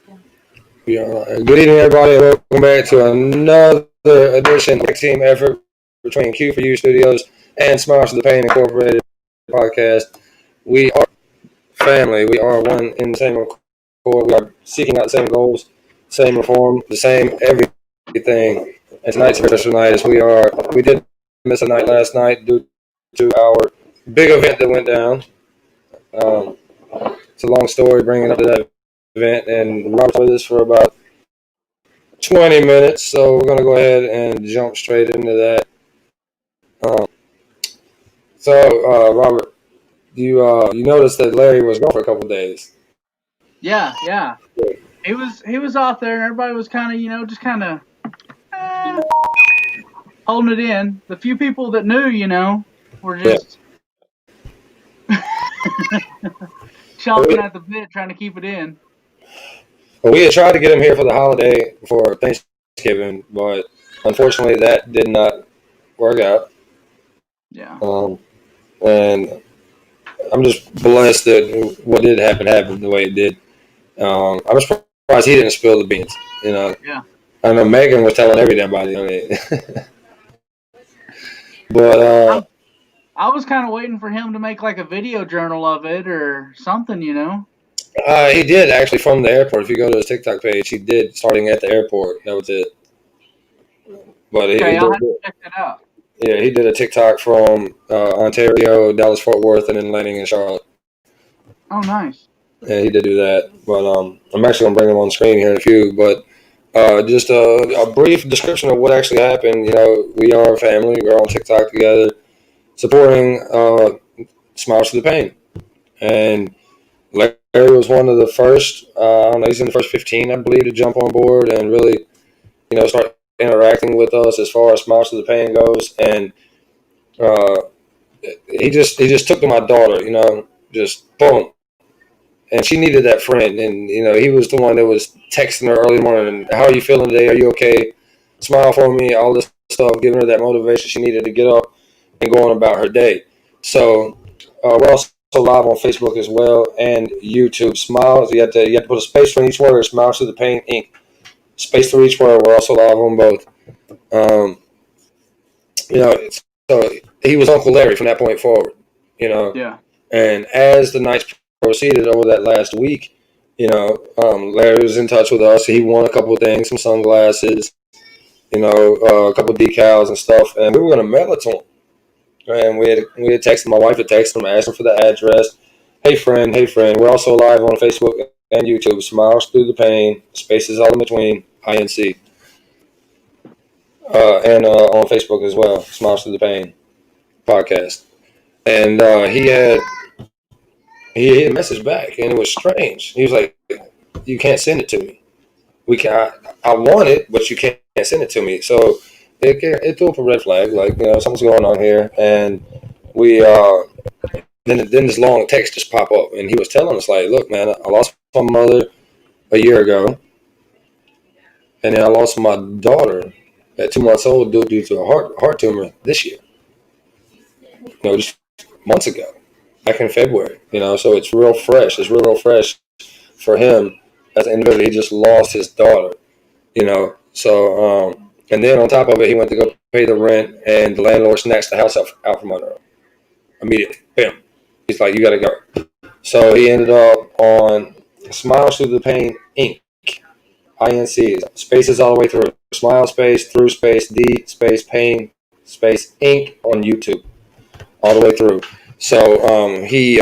Good evening, everybody. Welcome back to another edition of the team effort between Q for You Studios and Smiles to the Pain Incorporated podcast. We are family. We are one in the same accord. We are seeking out the same goals, same reform, the same everything. And tonight's a special night as we did miss a night last night due to our big event that went down. It's a long story bringing up to that event, and Robert's with us for about 20 minutes, so we're going to go ahead and jump straight into that. Robert, you noticed that Larry was gone for a couple of days. Yeah. He was out there, and everybody was kind of, just kind of holding it in. The few people that knew, were just chomping at the bit, trying to keep it in. Well, we had tried to get him here for the holiday for Thanksgiving, but unfortunately that did not work out. Yeah. And I'm just blessed that what did happen the way it did. I'm surprised he didn't spill the beans. Yeah. I know Megan was telling everybody. But I was kind of waiting for him to make like a video journal of it or something, He did actually from the airport. If you go to his TikTok page, he did starting at the airport. That was it. But I'll have to check that out. Yeah, he did a TikTok from Ontario, Dallas, Fort Worth, and then landing in Charlotte. Oh, nice. Yeah, he did do that. But I'm actually going to bring him on screen here in a few. But just a brief description of what actually happened. We are a family. We're on TikTok together, supporting Smiles to the Pain. And Larry was one of the first, he's in the first 15, I believe, to jump on board and really, start interacting with us as far as Smiles to the Pain goes. And he just took to my daughter, just boom. And she needed that friend. And, he was the one that was texting her early morning, how are you feeling today? Are you okay? Smile for me, all this stuff, giving her that motivation she needed to get up and go on about her day. So we're also live on Facebook as well and YouTube. Smiles, you have to put a space for each word. Smiles to the Pain Inc. Space for each word. We're also live on both. So he was Uncle Larry from that point forward. Yeah. And as the nights proceeded over that last week, Larry was in touch with us. He won a couple of things, some sunglasses, a couple of decals and stuff, and we were going to mail it to him. And we had texted, my wife had texted him, asked him for the address. Hey friend, we're also live on Facebook and YouTube. Smiles Through the Pain, spaces all in between, INC. And on Facebook as well, Smiles Through the Pain podcast. And he had a message back, and it was strange. He was like, you can't send it to me. I want it, but you can't send it to me. So it threw up a red flag, like, something's going on here. And we then this long text just pop up, and he was telling us, like, look, man, I lost my mother a year ago, and then I lost my daughter at 2 months old due to a heart tumor this year. Just months ago, back in February. So it's real fresh. It's real fresh for him as an individual. He just lost his daughter. So and then on top of it, he went to go pay the rent, and the landlord snatched the house out from under him immediately. Bam. He's like, you got to go. So he ended up on Smiles Through the Pain Inc. INC. Spaces all the way through. Smile space, through space, D space, pain space, Inc. on YouTube. All the way through. So he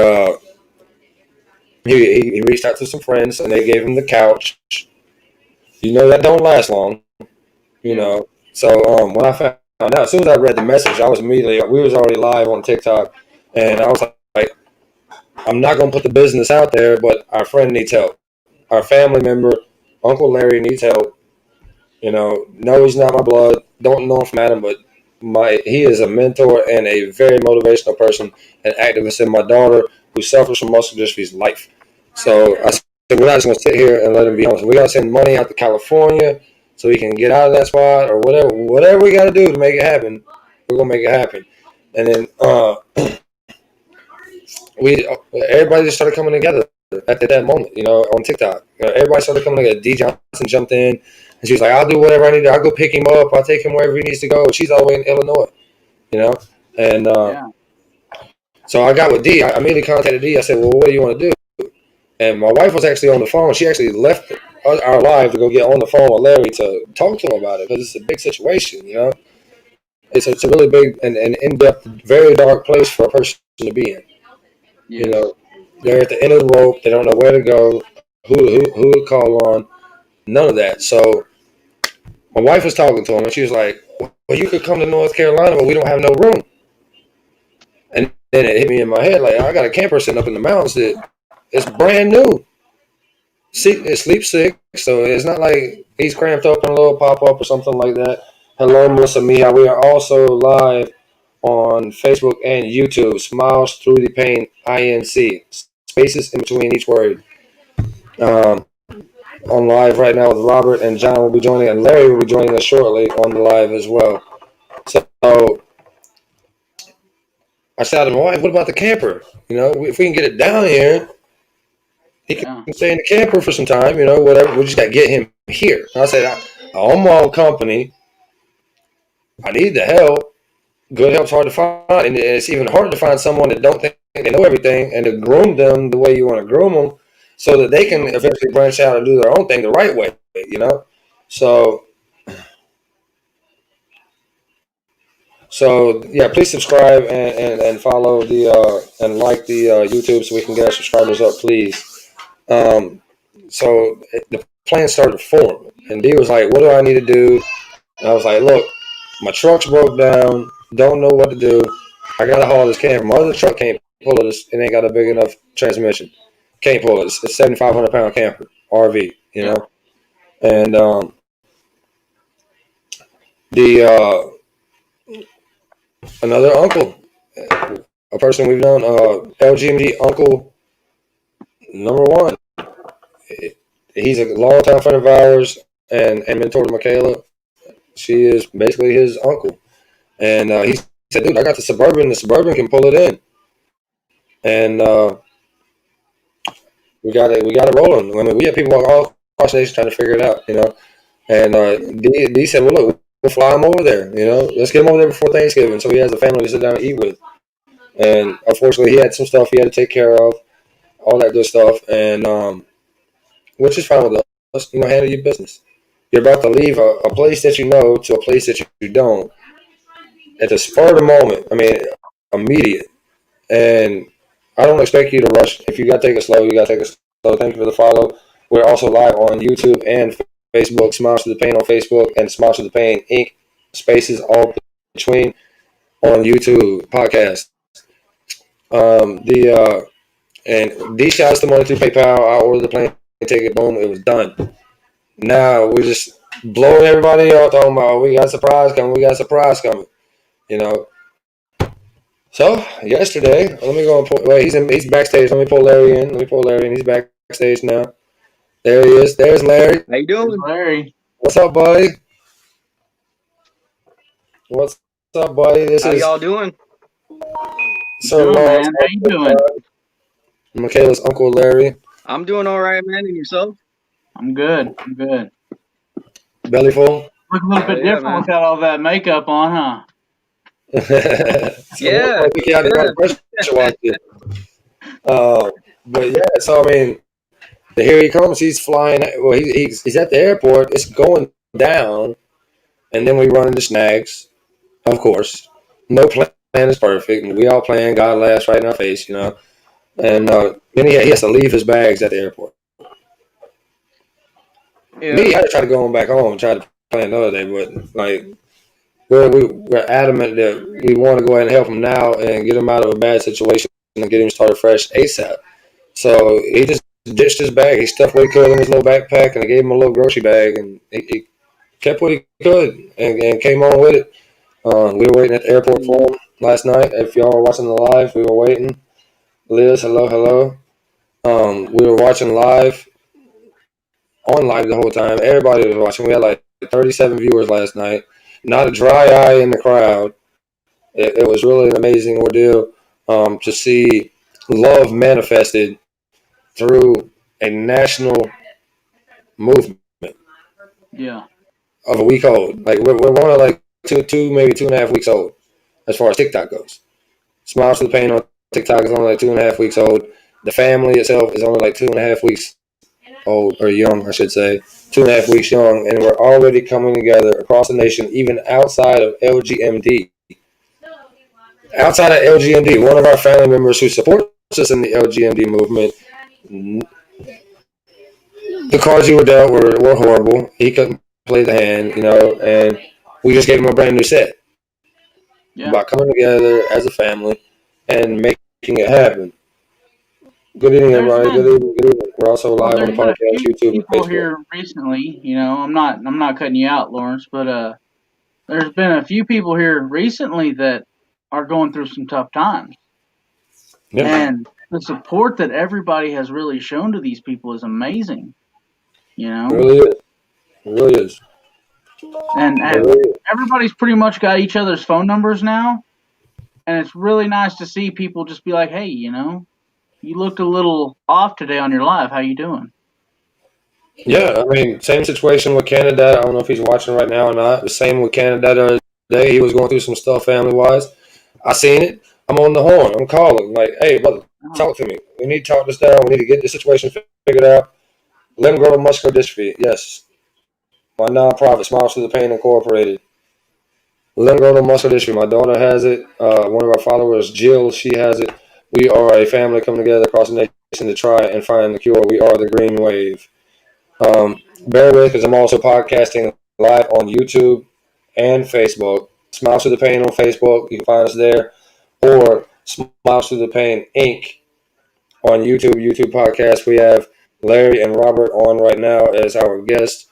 reached out to some friends, and they gave him the couch. That don't last long. So when I found out, as soon as I read the message, we was already live on TikTok, and I was like, I'm not going to put the business out there, but our friend needs help. Our family member, Uncle Larry, needs help. No, he's not my blood. Don't know him from Adam, but he is a mentor and a very motivational person, an activist in my daughter who suffers from muscular dystrophy's life. So I said, we're not just going to sit here and let him be honest. We got to send money out to California so he can get out of that spot, or whatever we got to do to make it happen. We're going to make it happen. And then everybody just started coming together. at that moment, on TikTok. Everybody started coming like D. Johnson jumped in, and she was like, I'll do whatever I need to. I'll go pick him up. I'll take him wherever he needs to go. She's all the way in Illinois, And so I got with D. I immediately contacted D. I said, well, what do you want to do? And my wife was actually on the phone. She actually left our live to go get on the phone with Larry to talk to him about it because it's a big situation, It's a really big and in-depth, very dark place for a person to be in. Yes. They're at the end of the rope. They don't know where to go, who to call on, none of that. So my wife was talking to him, and she was like, well, you could come to North Carolina, but we don't have no room. And then it hit me in my head, like, I got a camper sitting up in the mountains that it's brand new. It's sleep sick, so it's not like he's cramped up in a little pop-up or something like that. Hello, Melissa Mia. We are also live on Facebook and YouTube. Smiles Through the Pain, INC. Spaces in between each word. On live right now with Robert, and John will be joining, and Larry will be joining us shortly on the live as well. So I said to my wife, what about the camper? If we can get it down here, he can stay in the camper for some time, whatever. We just got to get him here. I said, I own my own company. I need the help. Good help's hard to find, and it's even harder to find someone that don't think they know everything and to groom them the way you want to groom them so that they can eventually branch out and do their own thing the right way, So yeah, please subscribe and follow and like the YouTube so we can get our subscribers up, please. So the plan started to form, and D was like, what do I need to do? And I was like, look, my truck's broke down, don't know what to do. I got to haul this camper. My other truck can't pull it. It ain't got a big enough transmission. Can't pull it. It's a 7,500 pound camper, RV, And another uncle, a person we've known, Lgmd Uncle number one. He's a longtime friend of ours and mentor to Michaela. She is basically his uncle. And he said, dude, I got the Suburban. The Suburban can pull it in. And we got it rolling. I mean, we have people all across the nation trying to figure it out, And D said, well, look, we'll fly him over there, Let's get him over there before Thanksgiving so he has a family to sit down and eat with. And unfortunately, he had some stuff he had to take care of, all that good stuff, and which is fine with us. Handle your business. You're about to leave a place that you know to a place that you don't. At the spur of the moment, I mean, immediate. And I don't expect you to rush. If you got to take it slow, you got to take it slow. Thank you for the follow. We're also live on YouTube and Facebook. Smiles to the Pain on Facebook and Smiles to the Pain Inc. Spaces all between on YouTube podcast. And D shots the money through PayPal. I ordered the plane ticket. Boom, it was done. Now we're just blowing everybody out talking about we got a surprise coming. So yesterday, let me go and pull. Wait, he's backstage. Let me pull Larry in. He's backstage now. There he is. There's Larry. How you doing, Larry? What's up, buddy? What's up, buddy? How y'all doing? So, man. How you doing? Michaela's uncle Larry. I'm doing all right, man. And yourself? I'm good. Belly full. Look a little bit different without all that makeup on, huh? Yeah. But yeah, so I mean, here he comes. He's flying. Well, he's at the airport. It's going down, and then we run into snags. Of course, no plan is perfect. We all plan. God laughs right in our face, And then he has to leave his bags at the airport. Yeah. Me, I try to go on back home and try to plan another day, but like. We're adamant that we want to go ahead and help him now and get him out of a bad situation and get him started fresh ASAP. So he just ditched his bag. He stuffed what he could in his little backpack, and I gave him a little grocery bag, and he kept what he could and came on with it. We were waiting at the airport for him last night. If y'all were watching the live, we were waiting. Liz, hello. We were watching on live the whole time. Everybody was watching. We had like 37 viewers last night. Not a dry eye in the crowd. It was really an amazing ordeal to see love manifested through a national movement Yeah. of a week old. Like we're only like two, maybe 2.5 weeks old as far as TikTok goes. Smiles to the Pain on TikTok is only like 2.5 weeks old. The family itself is only like 2.5 weeks old, or young, I should say. 2.5 weeks young, and we're already coming together across the nation, even outside of LGMD. Outside of LGMD, one of our family members who supports us in the LGMD movement, the cards you were dealt were horrible. He couldn't play the hand, and we just gave him a brand new set by coming together as a family and making it happen. Good evening, everybody. Good evening. Good evening. We're also live on the There's been a podcast, few YouTube, and people Facebook. here recently. I'm not cutting you out, Lawrence, but there's been a few people here recently that are going through some tough times. Yeah. And the support that everybody has really shown to these people is amazing. It really is. It really is. And It really is. everybody's pretty much got each other's phone numbers now. And it's really nice to see people just be like, hey, you looked a little off today on your live. How you doing? Yeah, I mean, same situation with Canada. I don't know if he's watching right now or not. The same with Canada the other day. He was going through some stuff family-wise. I seen it. I'm on the horn. I'm calling. Like, hey, brother, talk to me. We need to talk this down. We need to get this situation figured out. Let him grow to muscular dystrophy. Yes. My nonprofit, Smiles to the Pain Incorporated. Let him grow to muscular dystrophy. My daughter has it. One of our followers, Jill, she has it. We are a family coming together across the nation to try and find the cure. We are the Green Wave. Bear with, because I'm also podcasting live on YouTube and Facebook. Smiles to the Pain on Facebook. You can find us there. Or Smiles to the Pain Inc. on YouTube podcast. We have Larry and Robert on right now as our guests,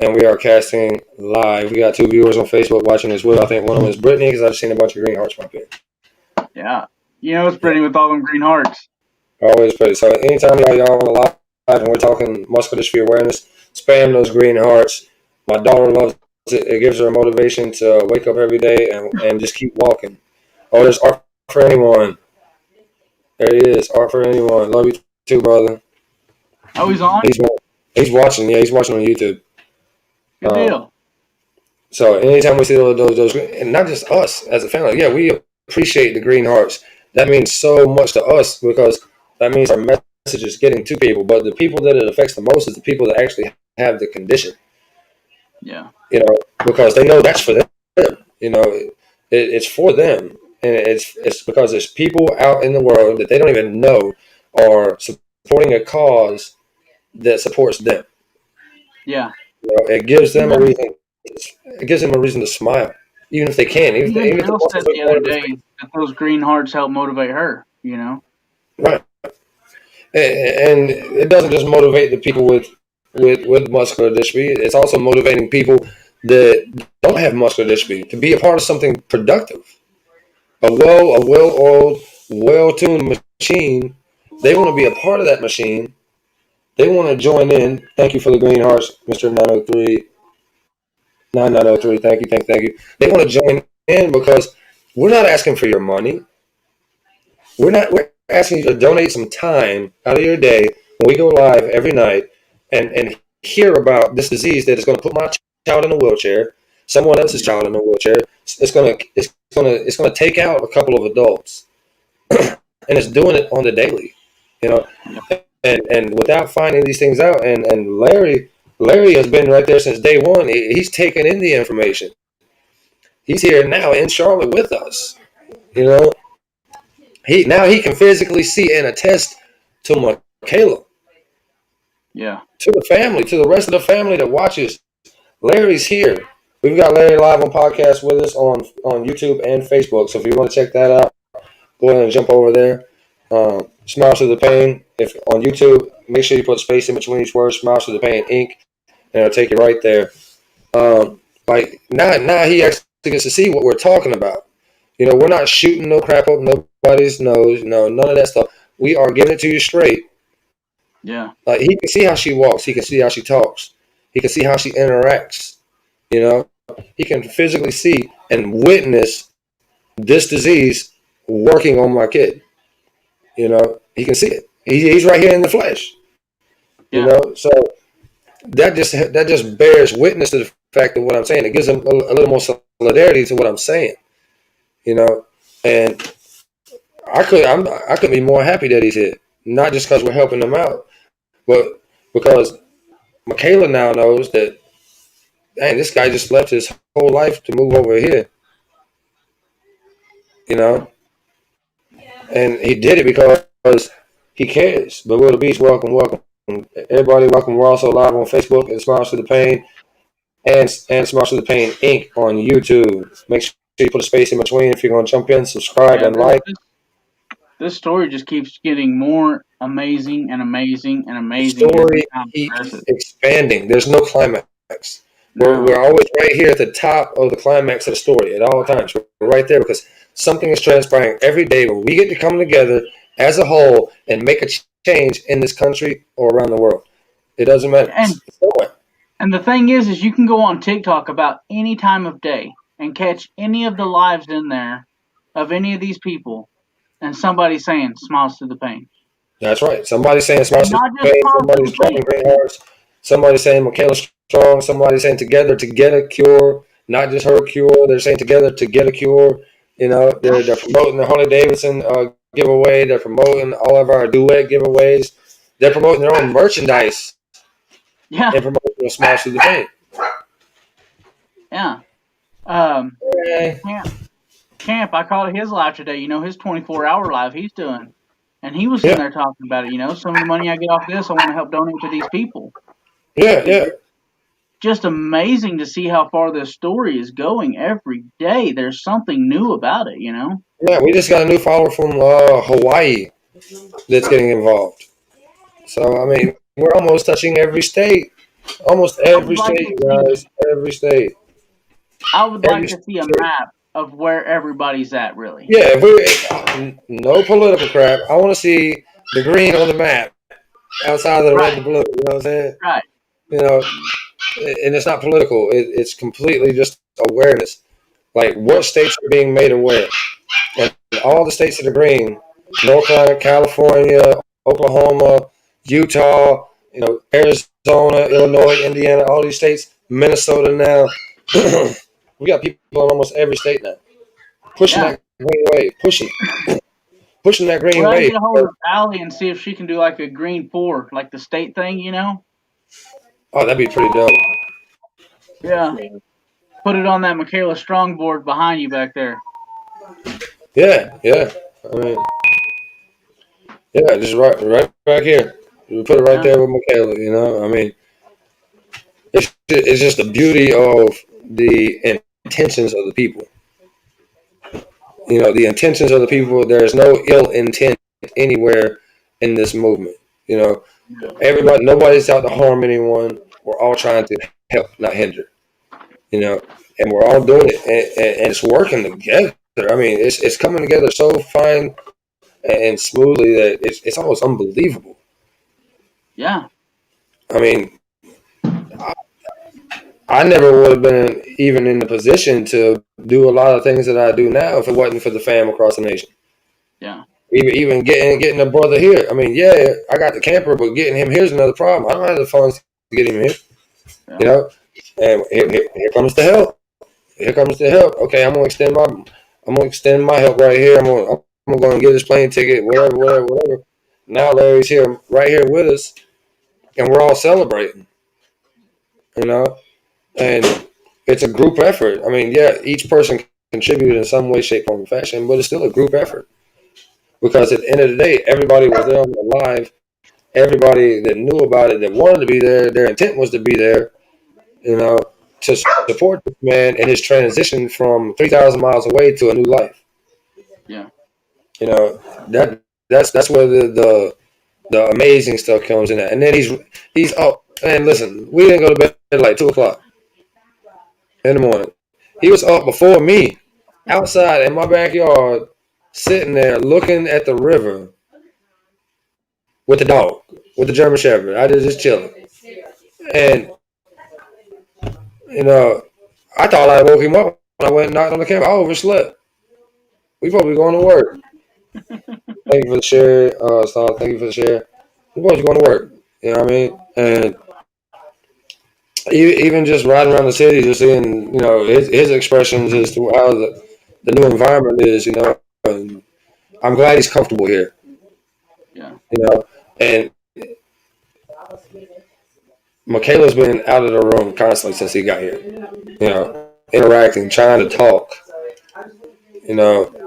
and we are casting live. We got 2 viewers on Facebook watching as well. I think one of them is Brittany, because I've seen a bunch of green hearts pop in. Yeah. It's Brittany with all them green hearts. Always pretty. So anytime y'all on the live and we're talking muscular dystrophy awareness, spam those green hearts. My daughter loves it. It gives her a motivation to wake up every day and just keep walking. Oh, there's art for anyone. There he is. Art for anyone. Love you too, brother. Oh, he's on? He's watching. Yeah, he's watching on YouTube. Good deal. So anytime we see those, and not just us as a family, yeah, we appreciate the green hearts. That means so much to us, because that means our message is getting to people. But the people that it affects the most is the people that actually have the condition. Yeah. Because they know that's for them. It's for them, and it's because there's people out in the world that they don't even know are supporting a cause that supports them. Yeah. It gives them a reason. It gives them a reason to smile, even if they can't. Even Jill said the other day that those green hearts help motivate her. Right. And it doesn't just motivate the people with muscular dystrophy. It's also motivating people that don't have muscular dystrophy to be a part of something productive. A well-oiled, well-tuned machine. They want to be a part of that machine. They want to join in. Thank you for the green hearts, Mr. 903. 9903. Thank you. They want to join in because we're not asking for your money. We're asking you to donate some time out of your day when we go live every night and hear about this disease that is going to put my child in a wheelchair, someone else's child in a wheelchair. It's going to take out a couple of adults, and it's doing it on the daily, and without finding these things out. And Larry has been right there since day one. He's taken in the information. He's here now in Charlotte with us. He can physically see and attest to Michaela. Yeah. To the family, to the rest of the family that watches. Larry's here. We've got Larry live on podcast with us on YouTube and Facebook. So if you want to check that out, go ahead and jump over there. Smiles to the Pain. If on YouTube, make sure you put space in between each word. Smiles to the Pain Inc. And it'll take you right there. Now he actually gets to see what we're talking about. We're not shooting no crap up nobody's nose. No, none of that stuff. We are giving it to you straight. Yeah. He can see how she walks. He can see how she talks. He can see how she interacts. He can physically see and witness this disease working on my kid. He can see it. He's right here in the flesh. You know, so that just bears witness to the fact of what I'm saying. It gives him a little more solidarity to what I'm saying. You know, and I couldn't be more happy that he's here. Not just because we're helping him out, but because Michaela now knows that, dang, this guy just left his whole life to move over here. You know, and he did it because he cares. But Will the Beast, welcome, welcome. Everybody, welcome. We're also live on Facebook at Smiles to the Pain and Smiles to the Pain Inc. on YouTube. Make sure you put a space in between if you're going to jump in, subscribe, and like. This story just keeps getting more amazing and amazing and amazing. The story keeps expanding. There's no climax. We're always right here at the top of the climax of the story at all times. We're right there because something is transpiring every day where we get to come together as a whole and make a change in this country or around the world. It doesn't matter. And the thing is you can go on TikTok about any time of day and catch any of the lives in there of any of these people, and somebody's saying "Smiles to the Pain." That's right. Somebody's saying "Smiles to the Pain." Somebody's trying great hearts. Somebody's saying Michaela Strong. Somebody's saying "Together to get a cure." Not just her cure. They're saying "Together to get a cure." You know, they're promoting the Harley Davidson giveaway. They're promoting all of our duet giveaways. They're promoting their own merchandise. Yeah. And promoting "Smiles to the Pain." Yeah. Camp, I caught his live today. You know, his 24-hour live he's doing. And he was sitting there talking about it. You know, some of the money I get off this, I want to help donate to these people. Yeah. Just amazing to see how far this story is going every day. There's something new about it, you know? Yeah, we just got a new follower from Hawaii that's getting involved. So, I mean, we're almost touching every state. Almost every state, guys. Every state. I would like to see a map of where everybody's at, really. Yeah, no political crap. I want to see the green on the map outside of the red and blue. You know what I'm saying? Right. You know, and it's not political. It's completely just awareness. Like, what states are being made aware? And all the states that are green, North Carolina, California, Oklahoma, Utah, you know, Arizona, Illinois, Indiana, all these states, Minnesota now. We got people in almost every state now. Pushing that green wave. Pushing that green wave. I get a hold of Allie and see if she can do like a green 4, like the state thing, you know? Oh, that'd be pretty dope. Yeah. Put it on that Michaela Strong board behind you back there. Yeah. I mean, yeah, just right back here. We put it right there with Michaela, you know? I mean, it's just the beauty of the intentions of the people. You know, the intentions of the people, there's no ill intent anywhere in this movement. You know, nobody's out to harm anyone. We're all trying to help, not hinder. You know, and we're all doing it, and it's working together. I mean, it's coming together so fine and smoothly that it's almost unbelievable. Yeah. I mean, I never would have been even in the position to do a lot of things that I do now if it wasn't for the fam across the nation. Yeah. Even getting a brother here. I mean, yeah, I got the camper, but getting him here's another problem. I don't have the funds to get him here. Yeah. You know, and here comes the help. Here comes the help. Okay, I'm gonna extend my help right here. I'm gonna go and get his plane ticket, whatever. Now Larry's here, right here with us, and we're all celebrating. You know, and it's a group effort. I mean, yeah, each person contributed in some way, shape, form, or fashion, but it's still a group effort. Because at the end of the day, everybody was there on the live. Everybody that knew about it, that wanted to be there, their intent was to be there, you know, to support this man in his transition from 3,000 miles away to a new life. Yeah. You know, that's where the amazing stuff comes in at. And then he's up. And listen, we didn't go to bed at like 2 o'clock in the morning. He was up before me, outside in my backyard, sitting there looking at the river with the dog, with the German Shepherd. I just chilling. And, you know, I thought I woke him up when I went and knocked on the camera. I overslept. We probably going to work. Thank you for the share, Star. Thank you for the share. The boys going to work. You know what I mean? And even just riding around the city, just seeing, his expressions as to how the new environment is, and I'm glad he's comfortable here, Yeah. and Michaela's been out of the room constantly since he got here, interacting, trying to talk,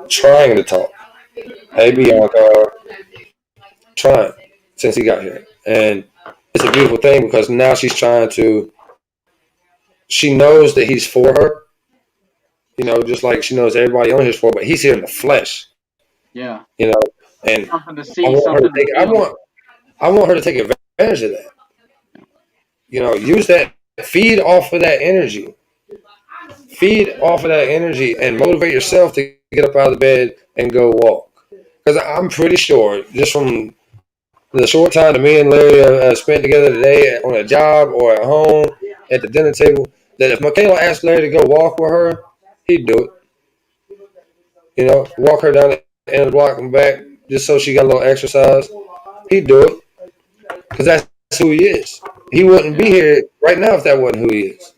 trying to talk. Hey, Bianca, trying since he got here. And it's a beautiful thing because now she knows that he's for her, just like she knows everybody on his for, but he's here in the flesh, Yeah. and Something to I see, want her to something to feel. I want her to take advantage of that. Use that, feed off of that energy, and motivate yourself to get up out of the bed and go walk. Because I'm pretty sure, just from the short time that me and Larry have spent together today on a job or at home at the dinner table, that if Michaela asked Larry to go walk with her, he'd do it. Walk her down the end of the block and back just so she got a little exercise. He'd do it because that's who he is. He wouldn't be Yeah. here right now if that wasn't who he is.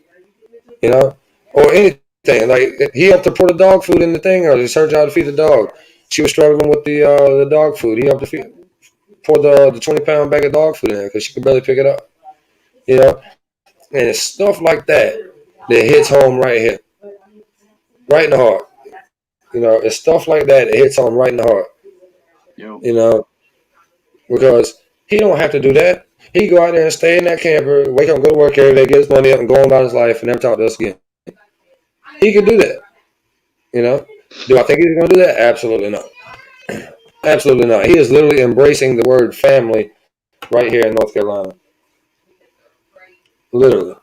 Or anything. Like he helped her put the dog food in the thing earlier. He showed her how to feed the dog. She was struggling with the dog food. He helped her pour the 20-pound bag of dog food in there because she could barely pick it up. And it's stuff like that that hits home right here, right in the heart. It's stuff like that that hits home right in the heart. Yo. Because he don't have to do that. He can go out there and stay in that camper, wake up, go to work every day, get his money up, and go on about his life, and never talk to us again. He could do that. Do I think he's going to do that? Absolutely not. Absolutely not. He is literally embracing the word family right here in North Carolina. Literally.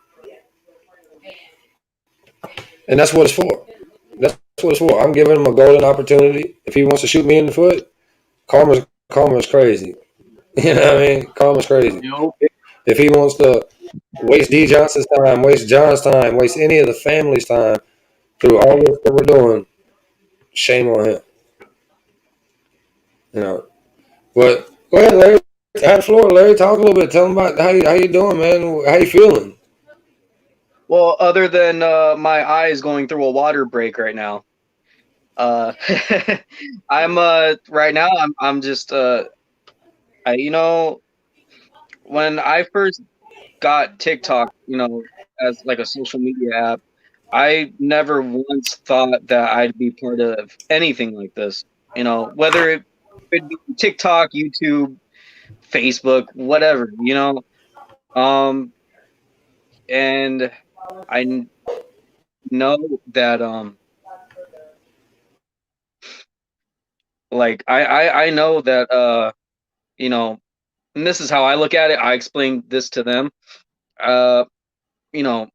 And that's what it's for. That's what it's for. I'm giving him a golden opportunity. If he wants to shoot me in the foot, karma's crazy. You know what I mean? Karma's crazy. Yo. If he wants to waste D. Johnson's time, waste John's time, waste any of the family's time through all this that we're doing, shame on him. But go ahead, Larry. Have the floor, Larry. Talk a little bit. Tell him about how you doing, man. How you feeling? Well, other than my eyes going through a water break right now, uh, I'm right now I'm just when I first got TikTok, as like a social media app, I never once thought that I'd be part of anything like this. Whether it could be TikTok, YouTube, Facebook, whatever. Um, and I know that like I know that you know and this is how I look at it. I explained this to them. uh you know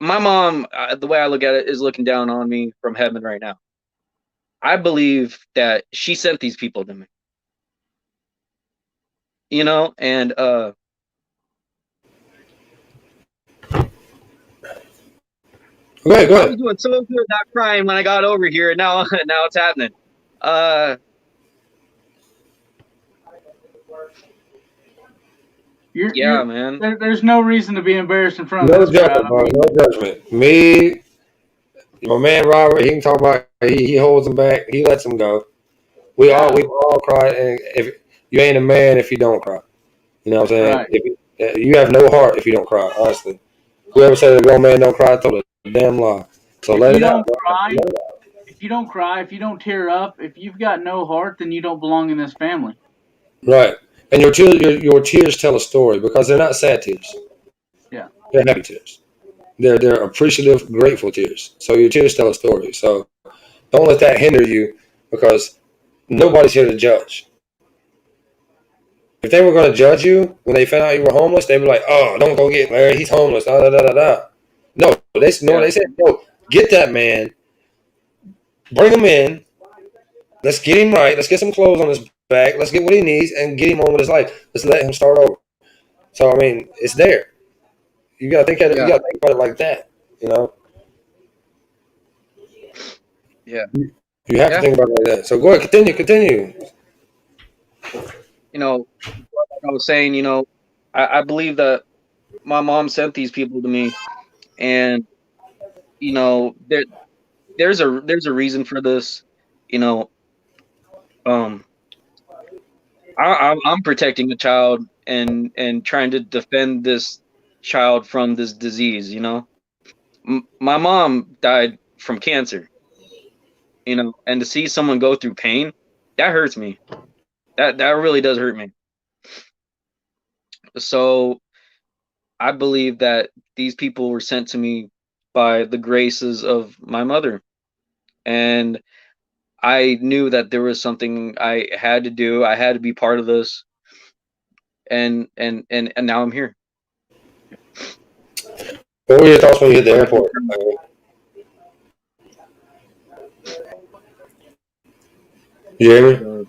my mom, the way I look at it, is looking down on me from heaven right now. I believe that she sent these people to me, and Go I ahead. was doing so good not crying when I got over here, and now now it's happening. uh yeah, You're man. there's no reason to be embarrassed in front of No this crowd. judgment, bro. No judgment. Me, my man Robert, he can talk about. He holds him back. He lets him go. Yeah. We all cry, and if you ain't a man if you don't cry, you know what I'm saying. Right. If you have no heart if you don't cry, honestly. Whoever said a grown man don't cry told a damn lie. So If let you it out. don't cry, if you don't tear up, if you've got no heart, then you don't belong in this family. Right. And your tears tell a story because they're not sad tears. Yeah. They're happy tears. They're appreciative, grateful tears. So your tears tell a story. So don't let that hinder you because nobody's here to judge. If they were going to judge you when they found out you were homeless, they'd be like, "Oh, don't go get Larry. He's homeless." Da da da da da. No, Yeah, they said, "No, get that man, bring him in. Let's get him right. Let's get some clothes on his back. Let's get what he needs and get him on with his life. Let's let him start over." So I mean, it's there. You gotta think of it. You yeah, gotta think about it like that. You know. yeah. You have to Yeah, think about it like that. So go ahead, continue. you know, like I was saying, I believe that my mom sent these people to me, and there's a reason for this. You know, um, I'm protecting a child and trying to defend this child from this disease. My mom died from cancer. And to see someone go through pain, that hurts me. That really does hurt me. So I believe that these people were sent to me by the graces of my mother, and I knew that there was something I had to do. I had to be part of this, and now I'm here. What were your thoughts when you hit the Fighting airport? for- You hear me? uh,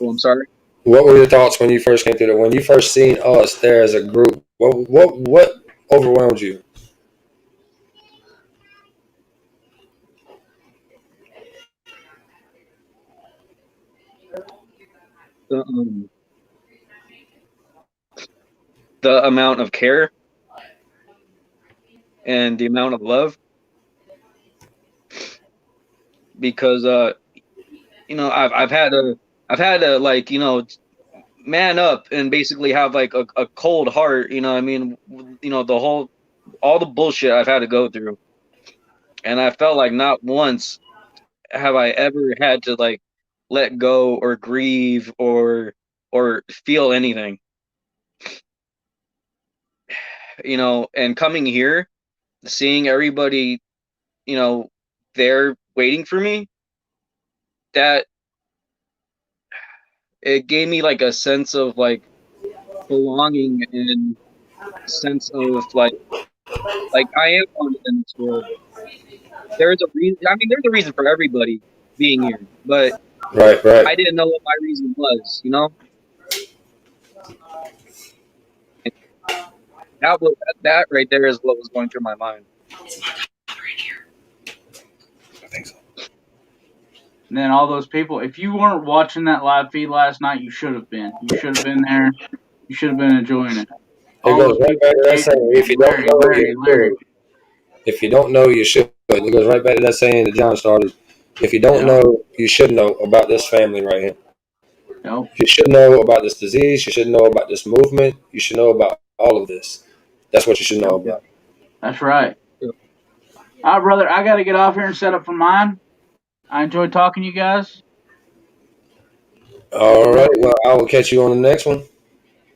oh, I'm sorry. What were your thoughts when you first came through there? When you first seen us there as a group, what overwhelmed you? The, the amount of care and the amount of love, because I've had to like man up and basically have like a cold heart. I mean, all the bullshit I've had to go through, and I felt like not once have I ever had to like let go or grieve or feel anything. And coming here, seeing everybody, you know there waiting for me, that it gave me like a sense of like belonging and sense of like I am wanted in this world. There's a reason. I mean, there's a reason for everybody being here, but Right, right. I didn't know what my reason was. And that right there is what was going through my mind. I think so. And then all those people, if you weren't watching that live feed last night, you should have been. You should have been there. You should have been enjoying it. It All goes those right people back to that came. saying, if you don't Larry, know, Larry, you Larry. should. If you don't know, you should. It goes right back to that saying that John started. If you don't Yeah. know, you should know about this family right here. Nope. You should know about this disease. You should know about this movement. You should know about all of this. That's what you should know Yep. about. That's right. Yeah. All right, brother. I got to get off here and set up for mine. I enjoyed talking to you guys. All right. Well, I will catch you on the next one.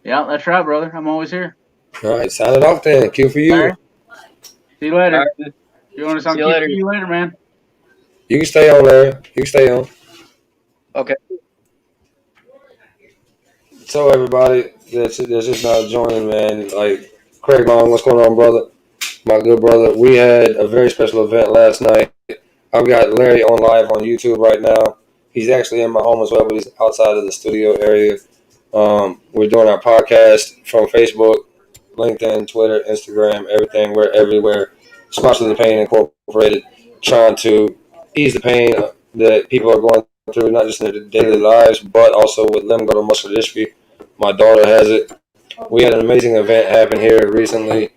Yeah, that's right, brother. I'm always here. All right. Sign it off then. Q for you. Larry, see you All later. right. You want to See some you keep later. you later, man. You can stay on there. You can stay on. Okay. So everybody that's just not joining, man. Like Craig Long, what's going on, brother? My good brother. We had a very special event last night. I've got Larry on live on YouTube right now. He's actually in my home as well, but he's outside of the studio area. We're doing our podcast from Facebook, LinkedIn, Twitter, Instagram, everything. We're everywhere. Sponsored the Pain Incorporated, trying to ease the pain that people are going through, not just in their daily lives, but also with limb-girdle muscular dystrophy. My daughter has it. We had an amazing event happen here recently.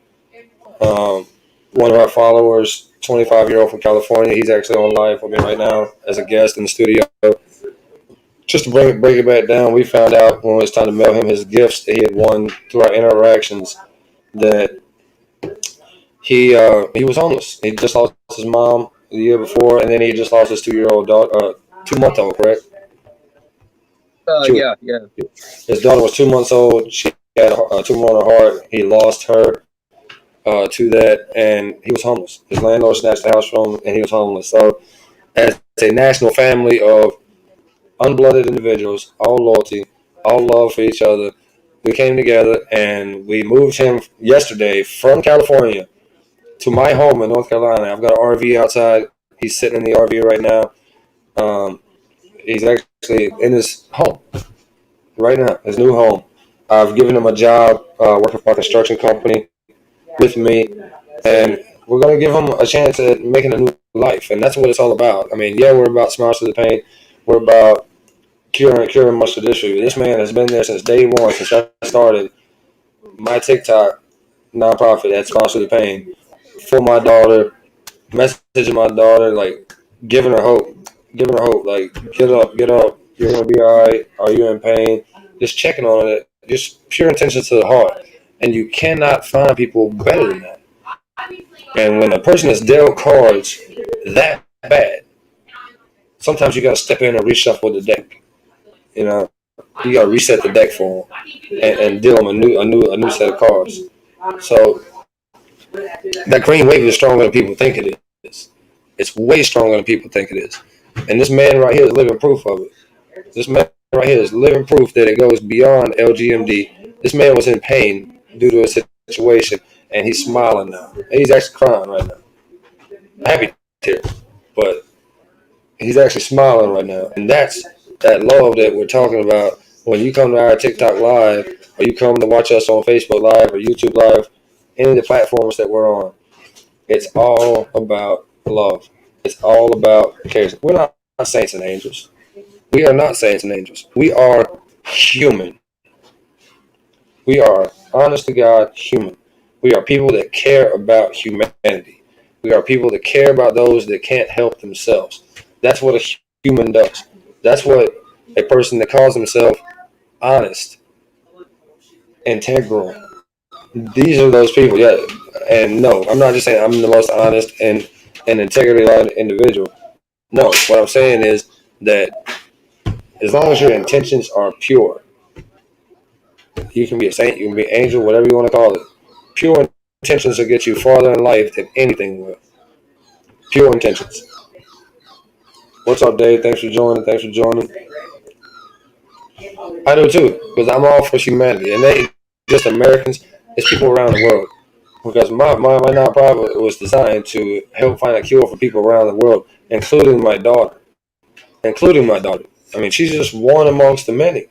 Um, One of our followers, 25-year-old from California, he's actually on live with me right now as a guest in the studio. Just to break it back down, we found out when it was time to mail him his gifts that he had won through our interactions that he was homeless. He just lost his mom the year before, and then he just lost his 2-year-old daughter, 2-month-old, correct? Yeah. Yeah. His daughter was 2 months old. She had a tumor on her heart. He lost her to that, and he was homeless. His landlord snatched the house from him, and he was homeless. So, as a national family of unblooded individuals, all loyalty, all love for each other, we came together and we moved him yesterday from California to my home in North Carolina. I've got an RV outside. He's sitting in the RV right now. He's actually in his home right now, his new home. I've given him a job working for a construction company with me, and we're going to give him a chance at making a new life, and that's what it's all about. I mean, yeah, we're about Smiles to the Pain. We're about curing muscular dystrophy. This man has been there since day one, since I started my TikTok nonprofit at Smiles to the Pain for my daughter, messaging my daughter, like giving her hope, like get up, you're gonna be all right. Are you in pain? Just checking on it, just pure intentions to the heart, and you cannot find people better than that. And when a person is dealt cards that bad, sometimes you gotta step in and reshuffle the deck. You know, you gotta reset the deck for them and deal them a new set of cards. So that green wave is stronger than people think it is. It's way stronger than people think it is. And this man right here is living proof of it. This man right here is living proof that it goes beyond LGMD. This man was in pain due to a situation, and he's smiling now. And he's actually crying right now. Happy tears, but he's actually smiling right now. And that's that love that we're talking about when you come to our TikTok live, or you come to watch us on Facebook Live or YouTube Live, any of the platforms that we're on. It's all about love. It's all about care. We're not saints and angels. We are not saints and angels. We are human. We are, honest to God, human. We are people that care about humanity. We are people that care about those that can't help themselves. That's what a human does. That's what a person that calls himself honest, integral. These are those people, yeah. And no, I'm not just saying I'm the most honest and integrity-loving individual. No, what I'm saying is that as long as your intentions are pure, you can be a saint, you can be an angel, whatever you want to call it. Pure intentions will get you farther in life than anything will. Pure intentions. What's up, Dave? Thanks for joining. I do too, because I'm all for humanity. And they ain't just Americans, it's people around the world. Because my nonprofit was designed to help find a cure for people around the world, including my daughter. I mean, she's just one amongst the many.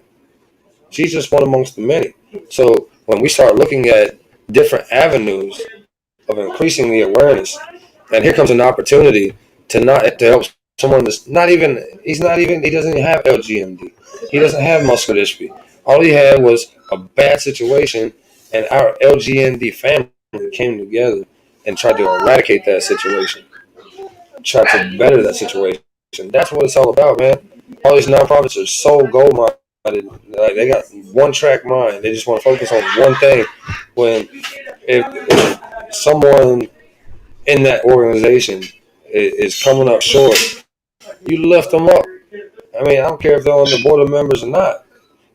So when we start looking at different avenues of increasing the awareness, and here comes an opportunity to help someone that's he doesn't even have LGMD. He doesn't have muscular dystrophy. All he had was a bad situation, and our LGMD family came together and tried to eradicate that situation, tried to better that situation. That's what it's all about, man. All these nonprofits are so goal-minded. Like, they got one-track mind. They just want to focus on one thing. When if someone in that organization is coming up short, you lift them up. I mean, I don't care if they're on the board of members or not.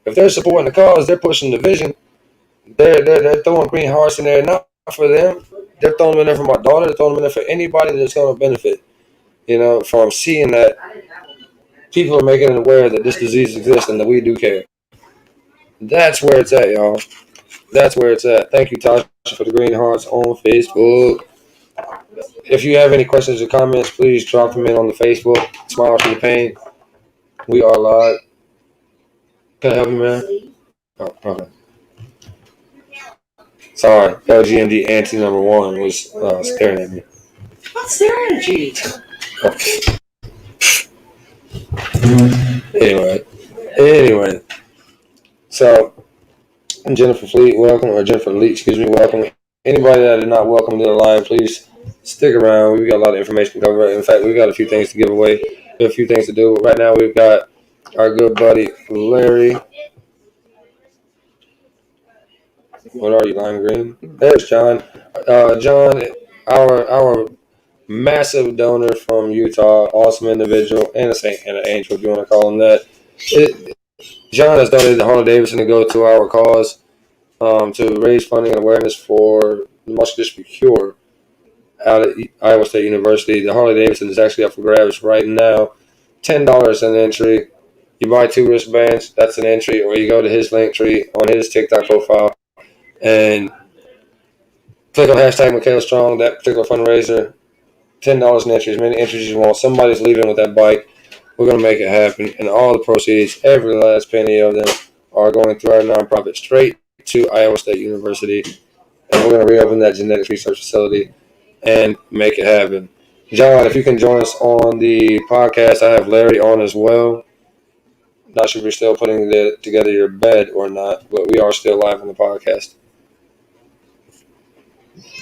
If they're supporting the cause, they're pushing the vision. They're throwing green hearts in there, not for them. They're throwing them in there for my daughter. They're throwing them in there for anybody that's going to benefit. You know, from seeing that people are making it aware that this disease exists and that we do care. That's where it's at, y'all. That's where it's at. Thank you, Tasha, for the green hearts on Facebook. If you have any questions or comments, please drop them in on the Facebook. Smile to the Pain. We are live. Can I help you, man? Oh, okay. Sorry, LGMD anti number one was staring at me. What's staring at you? Anyway. So, Jennifer Fleet, welcome, or Jennifer Lee, excuse me, welcome. Anybody that is not welcome to the live, please stick around. We've got a lot of information to cover. In fact, we've got a few things to give away, a few things to do. Right now, we've got our good buddy Larry. What are you, lime green? There's John. John, our massive donor from Utah, awesome individual, and a saint and an angel, if you want to call him that. John has donated to Harley Davidson to go to our cause to raise funding and awareness for the muscular dystrophy cure out at Iowa State University. The Harley Davidson is actually up for grabs right now. $10 an entry. You buy 2 wristbands, that's an entry, or you go to his link tree on his TikTok profile and click on hashtag Michaela Strong, that particular fundraiser. $10 an entry, as many entries as you want. Somebody's leaving with that bike. We're going to make it happen. And all the proceeds, every last penny of them, are going through our nonprofit straight to Iowa State University. And we're going to reopen that genetics research facility and make it happen. John, if you can join us on the podcast, I have Larry on as well. Not sure if you're still putting together your bed or not, but we are still live on the podcast.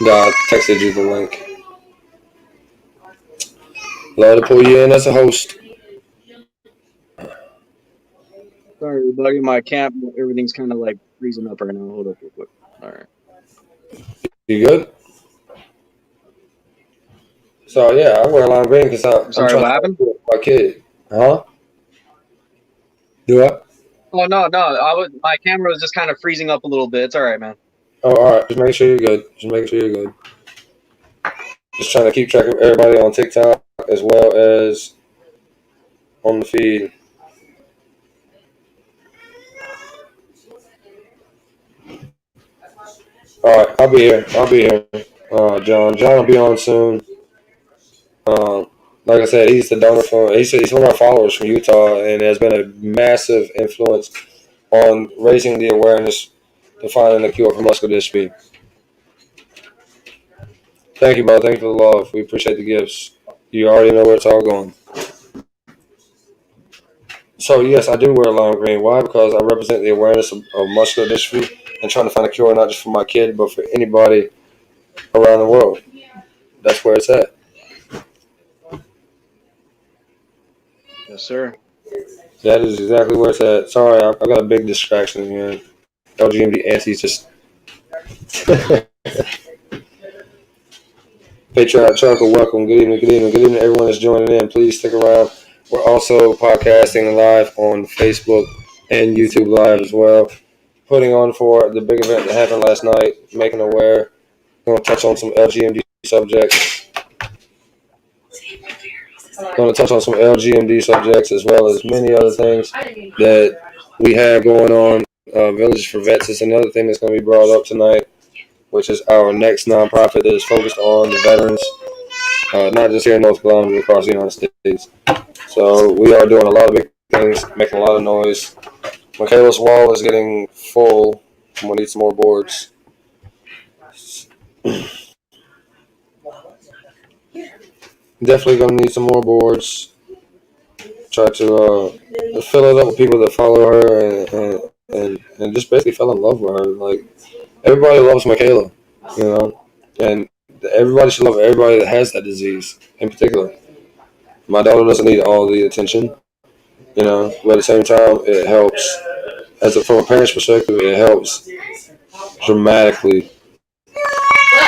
God texted you the link. Love to pull you in as a host. Sorry, everybody. My camp, everything's kind of like freezing up right now. Hold up real quick. All right. You good? So yeah, I wear a lime green because I'm Sorry, trying what to happened? help my kid. Huh? Do what? Oh no, my camera was just kind of freezing up a little bit. It's all right, man. Oh, all right. Just make sure you're good. Just make sure you're good. Just trying to keep track of everybody on TikTok as well as on the feed. All right, I'll be here. John. John will be on soon. Like I said, he's the donor from. He's one of our followers from Utah, and has been a massive influence on raising the awareness to finding the cure for muscular dystrophy. Thank you, brother. Thank you for the love. We appreciate the gifts. You already know where it's all going. So yes, I do wear lime green. Why? Because I represent the awareness of muscular dystrophy and trying to find a cure not just for my kid, but for anybody around the world. That's where it's at. Yes, sir. That is exactly where it's at. Sorry, I got a big distraction here. Lgmd Auntie's just Patriot Charcoal, welcome. Good evening, good evening, good evening, everyone that's joining in. Please stick around. We're also podcasting live on Facebook and YouTube Live as well. Putting on for the big event that happened last night, making aware. We're going to touch on some Lgmd subjects. Going to touch on some Lgmd subjects as well as many other things that we have going on. Villages for Vets is another thing that's going to be brought up tonight, which is our next nonprofit that is focused on the veterans, not just here in North Carolina, but across the United States. So we are doing a lot of big things, making a lot of noise. Michaela's wall is getting full. I'm going to need some more boards. Definitely going to need some more boards. Try to fill it up with people that follow her and just basically fell in love with her. Like, everybody loves Michaela, you know, and everybody should love everybody that has that disease in particular. My daughter doesn't need all the attention, you know, but at the same time, it helps. From a parent's perspective, it helps dramatically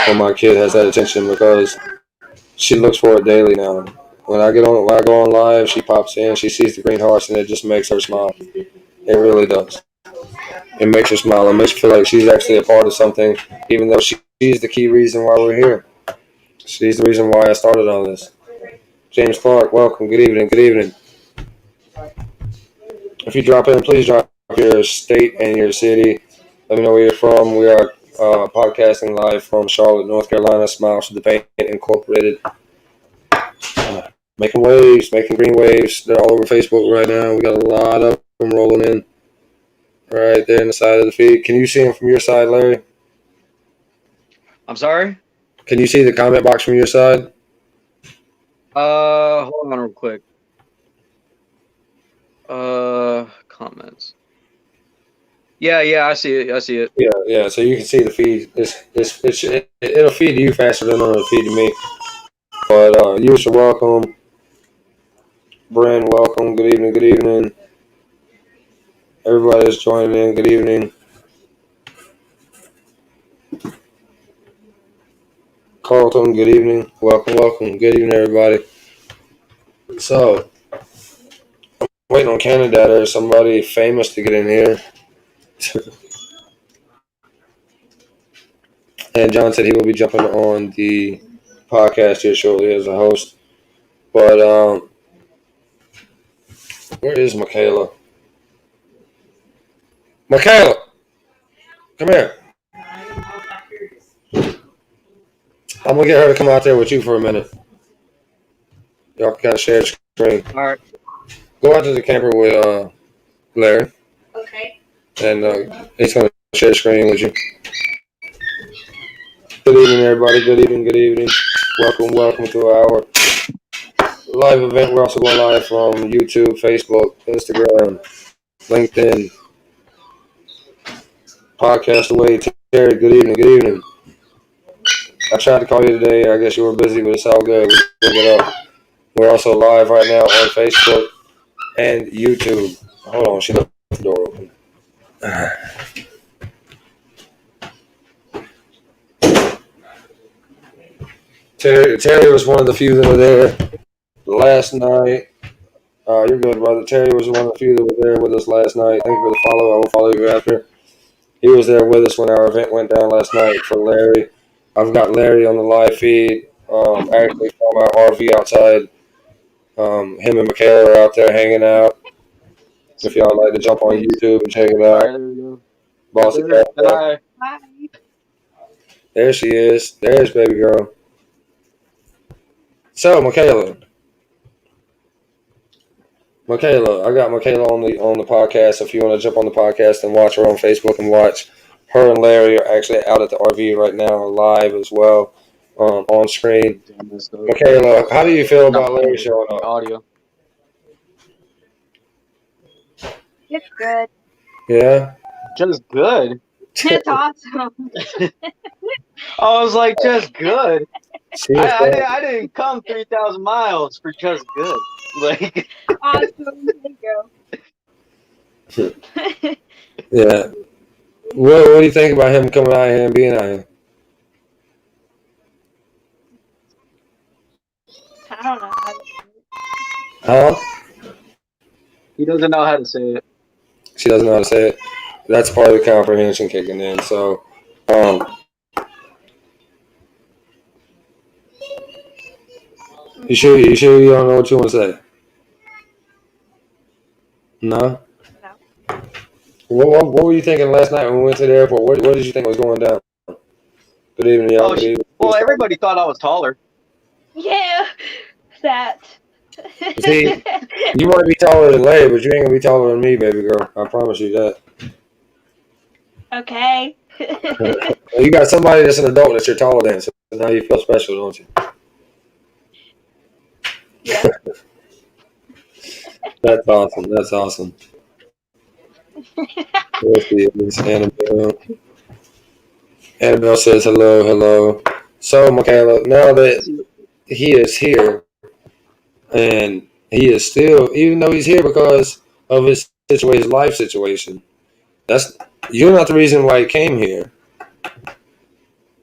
when my kid has that attention because she looks for it daily now. When I go on live, she pops in, she sees the green hearts, and it just makes her smile. It really does. It makes her smile. It makes her feel like she's actually a part of something, even though she's the key reason why we're here. She's the reason why I started all this. James Clark, welcome. Good evening. Good evening. If you drop in, please drop your state and your city. Let me know where you're from. We are podcasting live from Charlotte, North Carolina. Smiles to the Pain Incorporated. Making waves, making green waves. They're all over Facebook right now. We got a lot of them rolling in right there in the side of the feed. Can you see them from your side, Larry? I'm sorry. Can you see the comment box from your side? Hold on real quick. Comments. Yeah, I see it. I see it. Yeah. So you can see the feed. It'll feed to you faster than it'll feed to me. But you are welcome. Bryn, welcome. Good evening. Good evening. Everybody that's joining in. Good evening. Carlton, good evening. Welcome. Good evening, everybody. So, I'm waiting on Canada. There's somebody famous to get in here. And John said he will be jumping on the podcast here shortly as a host. But where is Michaela? Michaela, come here. I'm going to get her to come out there with you for a minute. Y'all can kind of share the screen. All right. Go out to the camper with Larry. Okay. And he's going to share the screen with you. Good evening, everybody. Good evening. Welcome to our live event. We're also going live from YouTube, Facebook, Instagram, LinkedIn, Podcast Away. Terry, good evening. I tried to call you today. I guess you were busy, but it's all good. We'll get up. We're also live right now on Facebook and YouTube. Hold on, she left the door open. Terry was one of the few that were there last night. You're good, brother. Terry was one of the few that were there with us last night. Thank you for the follow. I will follow you after. He was there with us when our event went down last night for Larry. I've got Larry on the live feed. Actually from our RV outside. Him and Michaela are out there hanging out. If y'all like to jump on YouTube and check it out. All right, there we go. Bossy Hi. There she is. There's baby girl. So Michaela, I got Michaela on the podcast. If you want to jump on the podcast and watch her on Facebook and watch her and Larry are actually out at the RV right now, live as well, on screen. Michaela, how do you feel about Larry showing up? Audio. It's good. Yeah. Just good. It's awesome. I was like, just good. I I didn't come 3,000 miles for just good. Like, Awesome. There you go. Yeah. What do you think about him coming out here and being out here? I don't know how to do it. Huh? he doesn't know how to say it. She doesn't know how to say it. That's part of the comprehension kicking in. So, you sure you don't know what you want to say? No? No. What were you thinking last night when we went to the airport? What did you think was going down? Good evening, y'all. Good evening. Well, everybody thought I was taller. Yeah. That. See, you might be taller than Larry, but you ain't gonna be taller than me, baby girl. I promise you that. Okay. You got somebody that's an adult that you're taller than, so now you feel special, don't you? Yeah. That's awesome. Let's see, Miss Annabelle. Annabelle says hello. So, Michaela, now that he is here, and he is still, even though he's here because of his situation, life situation, you're not the reason why he came here.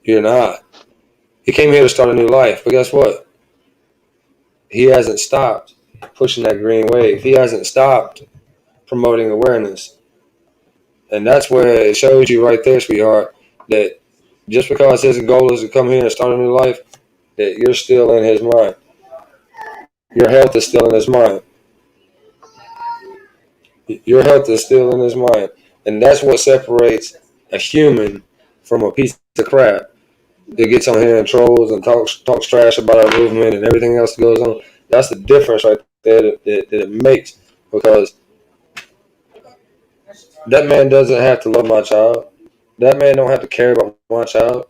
You're not. He came here to start a new life, but guess what? He hasn't stopped pushing that green wave. He hasn't stopped promoting awareness. And that's where it shows you right there, sweetheart, that just because his goal is to come here and start a new life, that you're still in his mind. Your health is still in his mind. Your health is still in his mind. And that's what separates a human from a piece of crap that gets on here and trolls and talks trash about our movement and everything else that goes on. That's the difference right there that it makes, because that man doesn't have to love my child. That man don't have to care about my child.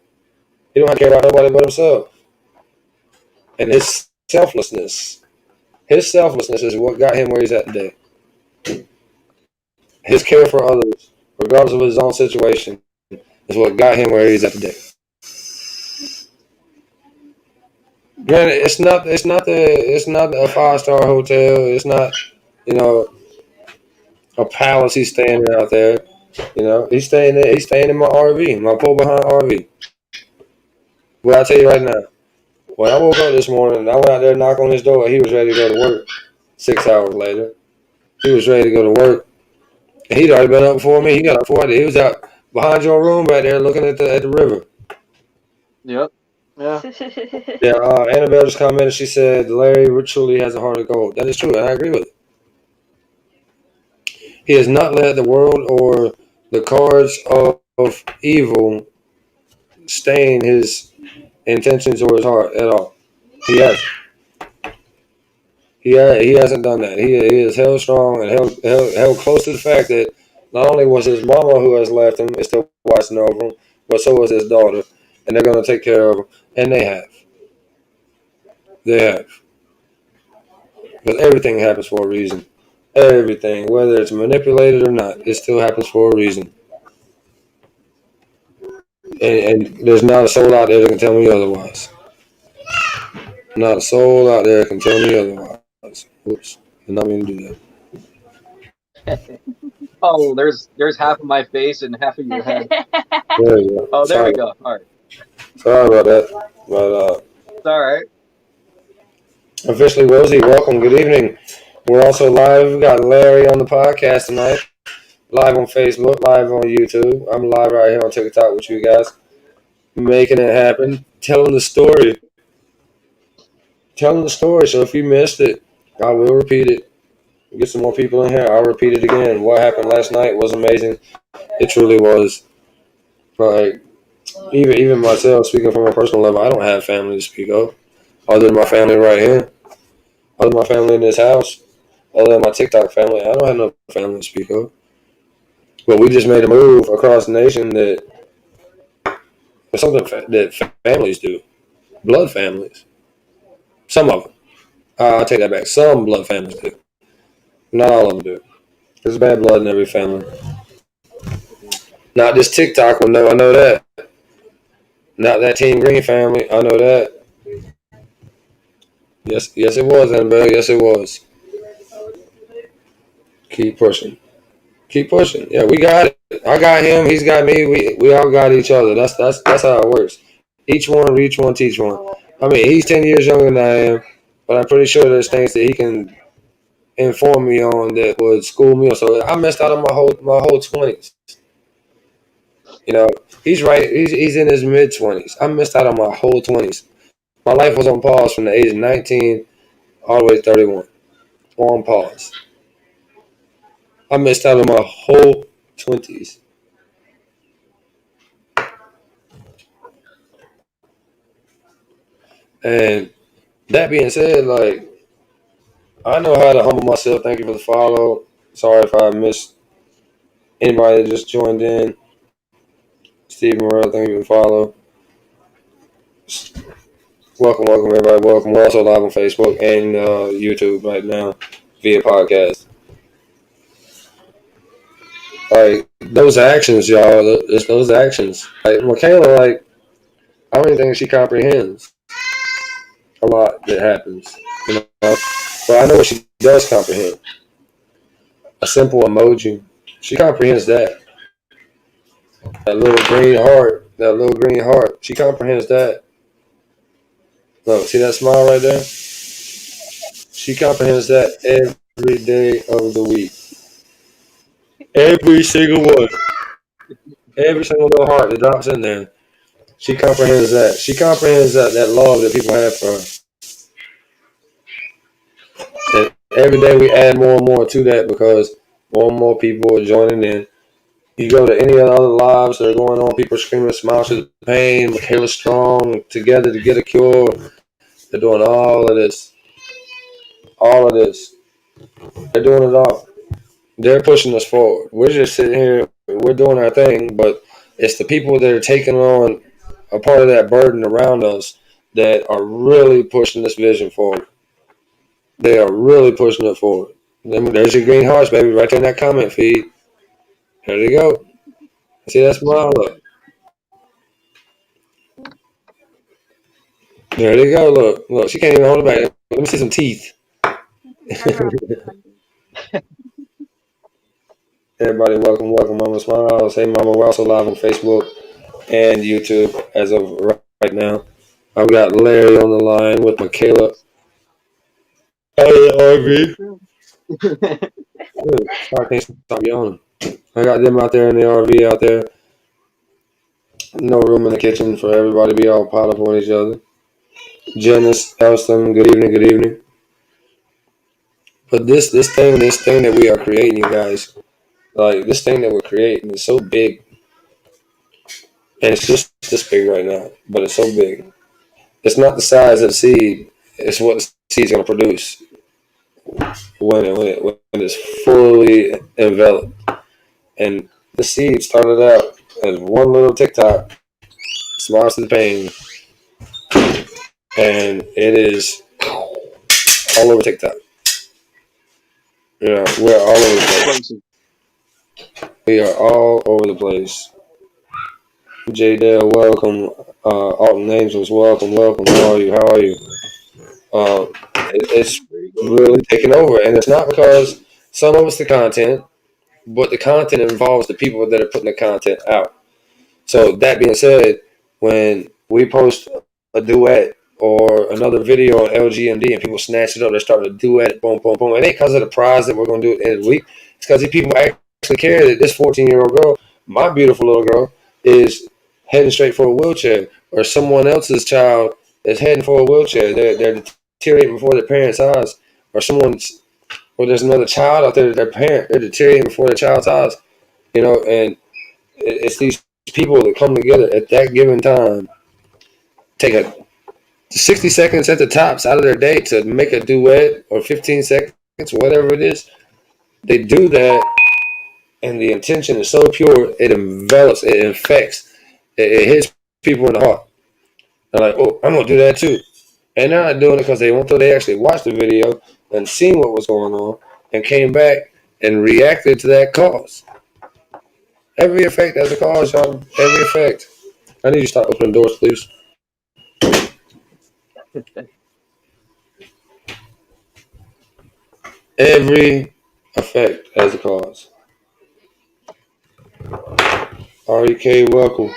He don't have to care about nobody but himself. And his selflessness is what got him where he's at today. His care for others, regardless of his own situation, is what got him where he's at today. Granted, it's not a 5-star hotel. It's not, a palace he's staying in out there. He's staying in my RV, my pull behind RV. Well, I'll tell you right now, when I woke up this morning, I went out there, knocked on his door. He was ready to go to work. 6 hours later, he was ready to go to work. And he'd already been up before me. He got up before I did. He was out behind your room back there looking at the river. Yep. Yeah. Yeah, Annabelle just commented. She said, Larry truly has a heart of gold. That is true, and I agree with it. He has not let the world or the cards of evil stain his intentions or his heart at all. He hasn't. He hasn't done that. He is held strong and held close to the fact that not only was his mama who has left him is still watching over him, but so is his daughter, and they're going to take care of him, and they have. They have. Because everything happens for a reason. Everything, whether it's manipulated or not, it still happens for a reason. And there's not a soul out there that can tell me otherwise. Not a soul out there can tell me otherwise. Oops, did not mean to do that. Oh, there's half of my face and half of your head. There you go. Oh, there Sorry, we go. All right. sorry about that. But It's all right. officially, Rosie, welcome. Good evening. We're also live. We got Larry on the podcast tonight. Live on Facebook, live on YouTube. I'm live right here on TikTok with you guys. Making it happen. Telling the story. Telling the story. So if you missed it, I will repeat it. Get some more people in here. I'll repeat it again. What happened last night was amazing. It truly was. Like, even myself, speaking from a personal level, I don't have family to speak of. Other than my family right here. Other than my family in this house. Other than my TikTok family, I don't have no family to speak of. But we just made a move across the nation that it's something that families do. Blood families. Some of them. I'll take that back. Some blood families do. Not all of them do. There's bad blood in every family. Not this TikTok one, no, I know that. Not that Team Green family, I know that. Yes, it was, Annabelle. Yes, it was. Keep pushing. Keep pushing. Yeah, we got it. I got him. He's got me. We all got each other. That's how it works. Each one, reach one, teach one. I mean, he's 10 years younger than I am, but I'm pretty sure there's things that he can inform me on that would school me. So I missed out on my whole 20s. You know, he's right. He's in his mid 20s. I missed out on my whole 20s. My life was on pause from the age of 19 all the way to 31. On pause. I missed out on my whole 20s. And that being said, like, I know how to humble myself. Thank you for the follow. Sorry if I missed anybody that just joined in. Steve Morrell, thank you for the follow. Welcome, everybody. Welcome. We're also live on Facebook and YouTube right now via podcast. Like, those actions, y'all, it's those actions. Like, Michaela, like, I don't even think she comprehends a lot that happens, you know. But I know what she does comprehend. A simple emoji. She comprehends that. That little green heart. She comprehends that. Look, see that smile right there? She comprehends that every day of the week. Every single one. Every single little heart that drops in there. She comprehends that. She comprehends that love that people have for her. And every day we add more and more to that because more and more people are joining in. You go to any of the other lives that are going on, people are screaming smiles through the pain, Michaela Strong, together to get a cure. They're doing all of this. All of this. They're doing it all. They're pushing us forward. We're just sitting here, we're doing our thing, but it's the people that are taking on a part of that burden around us that are really pushing this vision forward. They are really pushing it forward. There's your green hearts, baby, right there in that comment feed. There they go. See that smile? Look. There they go. Look. She can't even hold it back. Let me see some teeth. Everybody, welcome, Mama Smiles. Hey, Mama, we're also live on Facebook and YouTube as of right now. I've got Larry on the line with Michaela out of the RV. I can't stop yawning. I got them out there in the RV out there. No room in the kitchen for everybody to be all piled up on each other. Janice, Elston, good evening. But this thing that we are creating, you guys, like this thing that we're creating is so big. And it's just this big right now, but it's so big. It's not the size of the seed, it's what the seed's going to produce when it's fully enveloped. And the seed started out as one little TikTok, smiles to the pain, and it is all over TikTok. We're all over the place. We are all over the place. J Dale, welcome. Alton Angels, welcome. How are you? It's really taking over, and it's not because some of it's the content, but the content involves the people that are putting the content out. So that being said, when we post a duet or another video on Lgmd and people snatch it up, they start a duet, boom, boom, boom. It ain't because of the prize that we're going to do at the end of the week. It's because these people actually care that this 14-year-old girl, my beautiful little girl, is heading straight for a wheelchair, or someone else's child is heading for a wheelchair. They're deteriorating before their parents' eyes, or there's another child out there that they're deteriorating before their child's eyes. And it's these people that come together at that given time, take a 60 seconds at the tops out of their day to make a duet, or 15 seconds, whatever it is. They do that, and the intention is so pure, it envelops, it infects, it hits people in the heart. They're like, oh, I'm going to do that too. And they're not doing it because they want to. They actually watched the video and seen what was going on and came back and reacted to that cause. Every effect has a cause, y'all. Every effect. I need you to start opening doors, please. Every effect has a cause. REK, welcome.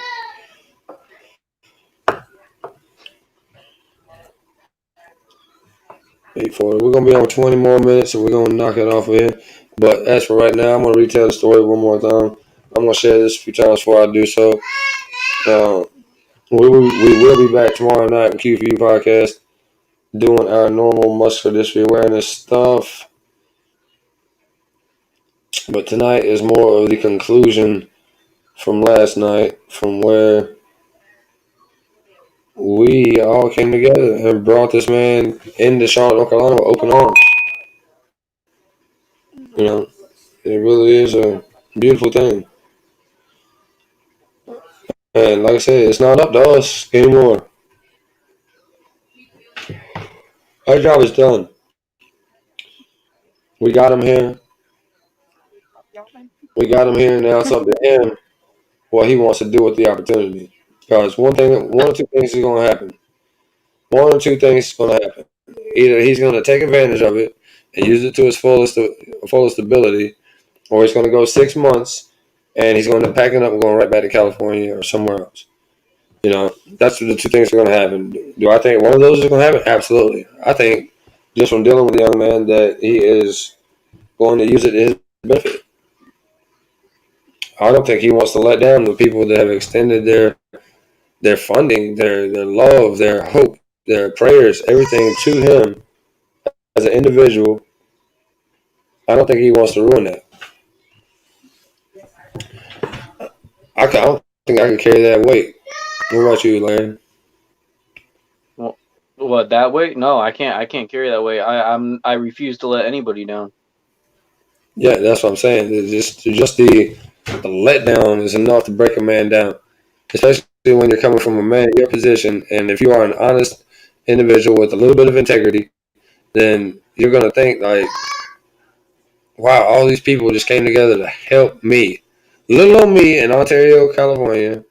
We're going to be on 20 more minutes, and we're going to knock it off of here. But as for right now, I'm going to retell the story one more time. I'm going to share this a few times before I do so. We will be back tomorrow night in QFU Podcast doing our normal muscular dystrophy awareness stuff. But tonight is more of the conclusion from last night, from where we all came together and brought this man into Charlotte, North Carolina with open arms. It really is a beautiful thing. And like I said, it's not up to us anymore. Our job is done. We got him here. Now it's up to him what he wants to do with the opportunity. Because one or two things is going to happen. One or two things is going to happen. Either he's going to take advantage of it and use it to his fullest ability, or he's going to go 6 months and he's going to pack it up and going right back to California or somewhere else. That's the two things that are going to happen. Do I think one of those is going to happen? Absolutely. I think just from dealing with the young man that he is going to use it to his benefit. I don't think he wants to let down the people that have extended their funding, their love, their hope, their prayers, everything to him as an individual. I don't think he wants to ruin that. I don't think I can carry that weight. What about you, Larry? Well, what, that weight? No, I can't. I can't carry that weight. I refuse to let anybody down. Yeah, that's what I'm saying. It's just the letdown is enough to break a man down, especially when you're coming from a man in your position. And if you are an honest individual with a little bit of integrity, then you're going to think like, wow, all these people just came together to help me. Little old me in Ontario, California,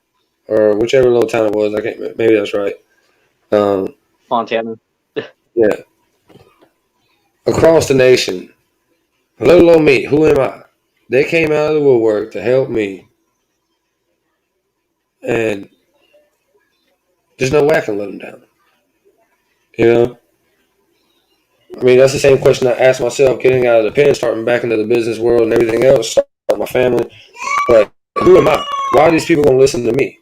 or whichever little town it was. I can't. Maybe that's right. Montana. Yeah. Across the nation, little old me. Who am I? They came out of the woodwork to help me, and there's no way I can let them down. I mean, that's the same question I asked myself getting out of the pen, starting back into the business world and everything else, starting my family. But who am I? Why are these people going to listen to me?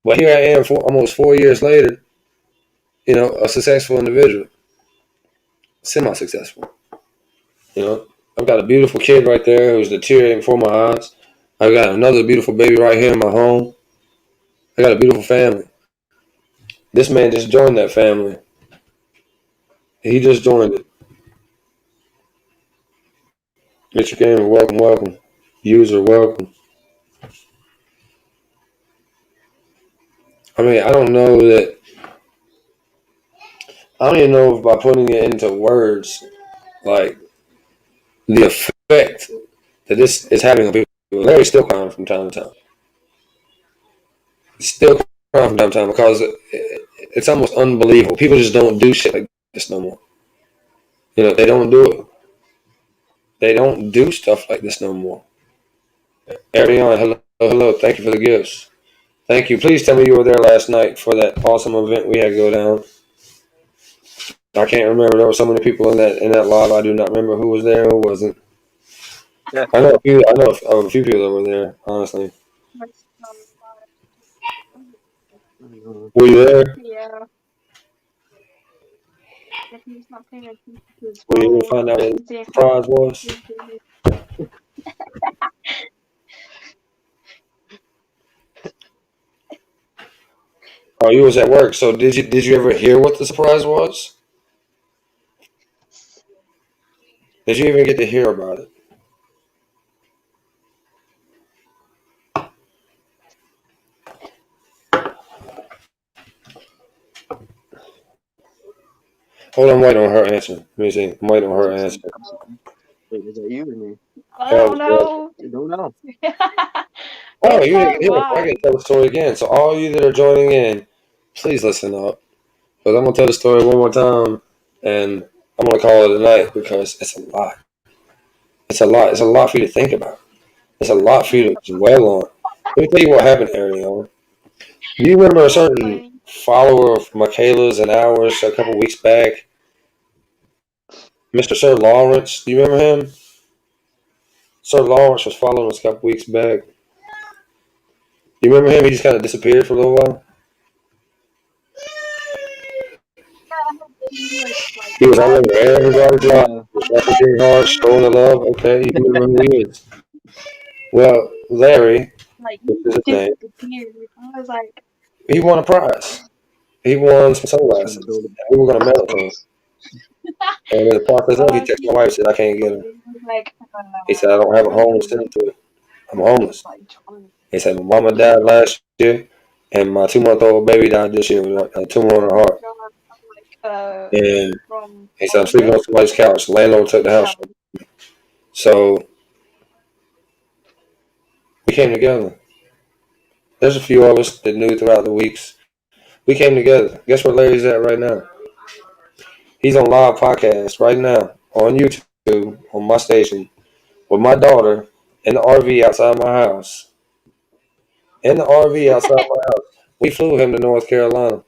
But here I am, almost 4 years later, a successful individual, semi-successful. I've got a beautiful kid right there who's deteriorating before my eyes. I've got another beautiful baby right here in my home. I got a beautiful family. This man just joined that family. He just joined it. Mr. Gamer, welcome. User, welcome. I mean, I don't know that I don't even know if by putting it into words, like the effect that this is having on people. Larry's still crying from time to time. Still crying from time to time because it's almost unbelievable. People just don't do shit like this no more. They don't do it. They don't do stuff like this no more. Ariane, hello, hello. Thank you for the gifts. Thank you. Please tell me you were there last night for that awesome event we had go down. I can't remember. There were so many people in that live. I do not remember who was there and who wasn't. Yeah. I know a few. I know of a few people that were there. Honestly, were you there? Yeah. If he's not paying attention to his Were you able to phone, find out what he's the surprise was? Oh, you was at work. So did you ever hear what the surprise was? Did you even get to hear about it? Hold on, I'm waiting on her answer. Let me see. I'm waiting on her answer. Wait, is that you or me? I don't know. I don't know. Oh, It's you our didn't hear it. I vibe. can tell the story again. So all you that are joining in, please listen up. But I'm gonna tell the story one more time, and I'm gonna call it a night because it's a lot. It's a lot. It's a lot for you to think about. It's a lot for you to dwell on. Let me tell you what happened, Ariel. Do you remember a certain Funny. follower of Michaela's and ours a couple weeks back? Mr. Sir Lawrence. Do you remember him? Sir Lawrence was following us a couple weeks back. You remember him? He just kind of disappeared for a little while. He was all over everybody's life. Yeah. Messaging hard, showing the love. Okay, you remember who he is. Well, Larry, Like, which he is his name, disappeared. I was like, he won a prize. He won some I was trying to sunglasses. build We were going to mail it to him. And in the process of, he oh, texted my wife and said, I can't get him. he was like, He said, I don't have a home to send him to. I'm homeless. like 20. He said, my mama died last year, and my 2-month-old baby died this year with a tumor on her heart. And From he said, I'm sleeping on somebody's couch. The landlord took the house. So we came together. There's a few of us that knew throughout the weeks. We came together. Guess where Larry's at right now? He's on live podcast right now on YouTube on my station with my daughter in the RV outside my house. In the RV outside my house. We flew him to North Carolina.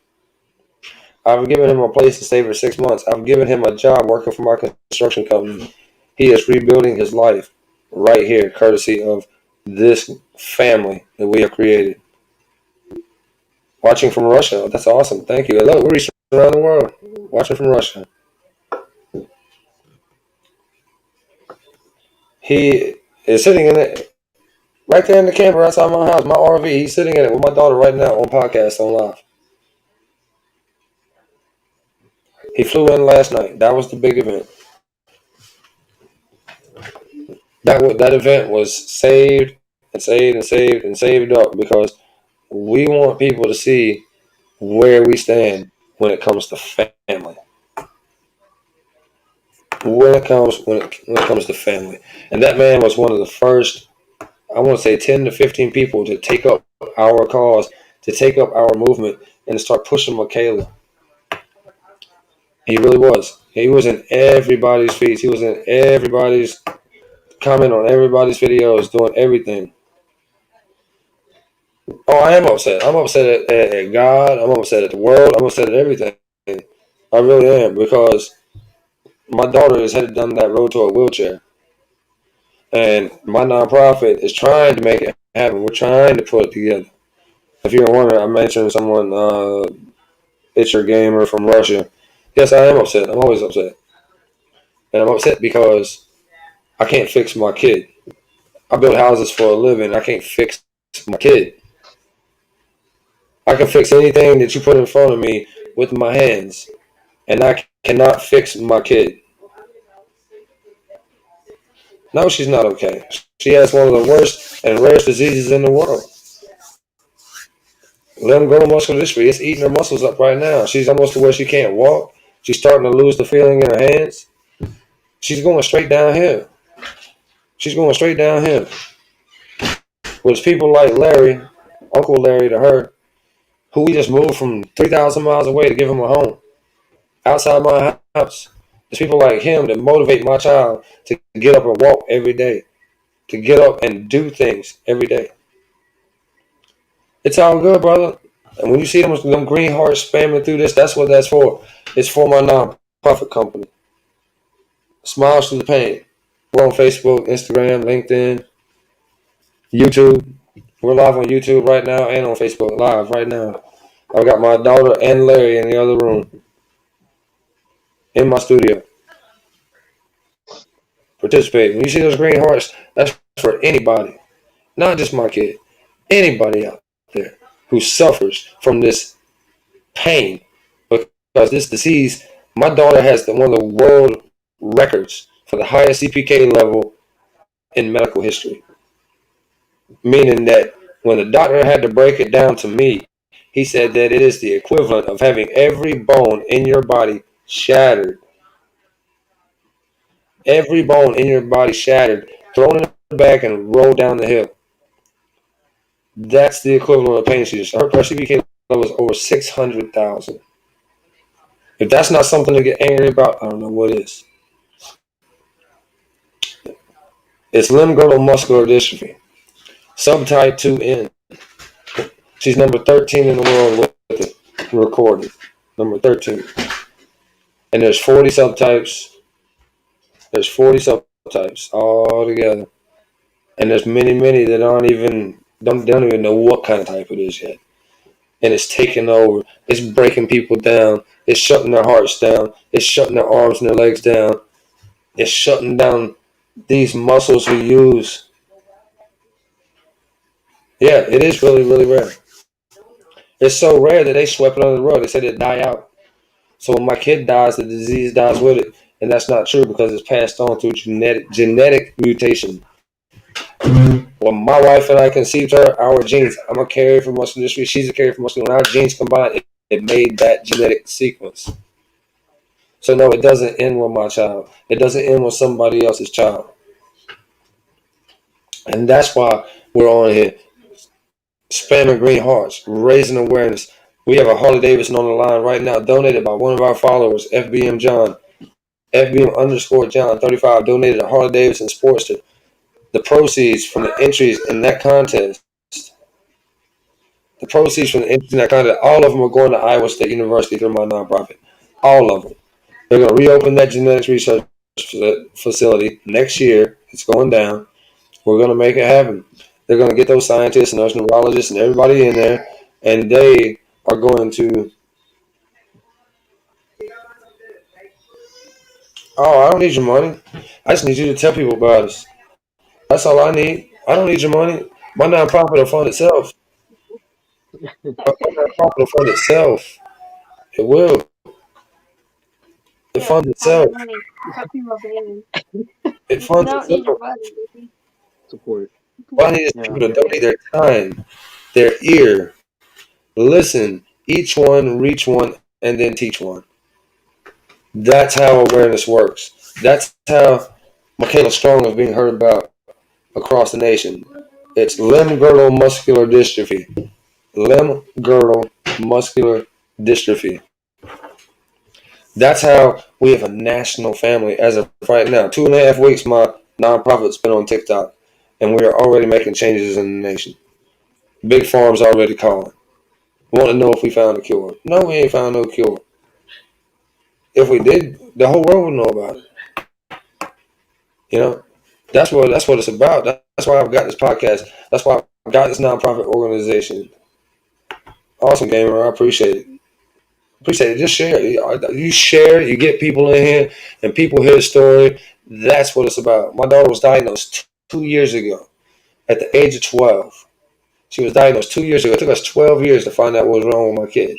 I've given him a place to stay for 6 months. I've given him a job working for my construction company. He is rebuilding his life right here, courtesy of this family that we have created. Watching from Russia. That's awesome. Thank you. Hello, we're reaching around the world. Watching from Russia. He is sitting in it right there in the camper outside my house, my RV. He's sitting in it with my daughter right now on podcast on live. He flew in last night. That was the big event. That event was saved and saved and saved and saved up because we want people to see where we stand when it comes to family. When it comes to family, and that man was one of the first, I want to say 10 to 15 people to take up our cause, to take up our movement, and to start pushing Michaela. He really was. He was in everybody's feeds. He was in everybody's comment on everybody's videos, doing everything. Oh, I am upset. I'm upset at God. I'm upset at the world. I'm upset at everything. I really am because my daughter is headed down that road to a wheelchair. And my nonprofit is trying to make it happen. We're trying to put it together. If you're wondering, I mentioned someone, it's your gamer from Russia. Yes, I am upset. I'm always upset. And I'm upset because I can't fix my kid. I build houses for a living. I can't fix my kid. I can fix anything that you put in front of me with my hands. And I cannot fix my kid. No, she's not okay. She has one of the worst and rarest diseases in the world. Limb girdle muscular dystrophy. It's eating her muscles up right now. She's almost to where she can't walk. She's starting to lose the feeling in her hands. She's going straight downhill. She's going straight downhill. With people like Larry, Uncle Larry to her, who we just moved from 3,000 miles away to give him a home outside my house. There's people like him that motivate my child to get up and walk every day, to get up and do things every day. It's all good, brother. And when you see them green hearts spamming through this, that's what that's for. It's for my non-profit company. Smiles Through the Pain. We're on Facebook, Instagram, LinkedIn, YouTube. We're live on YouTube right now and on Facebook live right now. I've got my daughter and Larry in the other room, in my studio, participating. You see those green hearts? That's for anybody, not just my kid. Anybody out there who suffers from this pain, because this disease, my daughter has one of the world records for the highest CPK level in medical history. Meaning that when the doctor had to break it down to me, he said that it is the equivalent of having every bone in your body shattered. Every bone in your body shattered, thrown in the back and rolled down the hill. That's the equivalent of pain she just. Her CPK level was over 600,000. If that's not something to get angry about, I don't know what is. It's limb-girdle muscular dystrophy, subtype 2N. She's number 13 in the world with it recorded. Number 13. And there's 40 subtypes. There's 40 subtypes all together. And there's many that don't even know what kind of type it is yet. And it's taking over. It's breaking people down. It's shutting their hearts down. It's shutting their arms and their legs down. It's shutting down these muscles we use. Yeah, it is really, really rare. It's so rare that they swept it under the rug. They said it'd die out. So when my kid dies, the disease dies with it. And that's not true because it's passed on through genetic mutation. When my wife and I conceived her, our genes, I'm a carrier for muscular dystrophy, she's a carrier for muscular. When our genes combined, it made that genetic sequence. So no, it doesn't end with my child. It doesn't end with somebody else's child. And that's why we're on here spamming green hearts, raising awareness. We have a Harley Davidson on the line right now, donated by one of our followers, FBM John. FBM_John 35 donated a Harley Davidson Sportster. The proceeds from the entries in that contest, all of them are going to Iowa State University through my nonprofit. All of them. They're going to reopen that genetics research facility next year. It's going down. We're going to make it happen. They're going to get those scientists and those neurologists and everybody in there, and they are going to. Oh, I don't need your money. I just need you to tell people about us. That's all I need. I don't need your money. My nonprofit will fund itself. My nonprofit will fund itself. It will. It funds itself. It funds itself. Support. All I need is people to donate their time, their ear, listen, each one, reach one, and then teach one. That's how awareness works. That's how Michaela Strong is being heard about across the nation. It's limb-girdle muscular dystrophy. Limb-girdle muscular dystrophy. That's how we have a national family as of right now. 2.5 weeks, my nonprofit's been on TikTok, and we are already making changes in the nation. Big Farm's already calling. Want to know if we found a cure. No, we ain't found no cure. If we did, the whole world would know about it. You know, that's what it's about. That's why I've got this podcast. That's why I've got this nonprofit organization. Awesome, gamer. I appreciate it. Just share it. You share it. You get people in here, and people hear the story. That's what it's about. My daughter was diagnosed 2 years ago at the age of 12. She was diagnosed 2 years ago. It took us 12 years to find out what was wrong with my kid.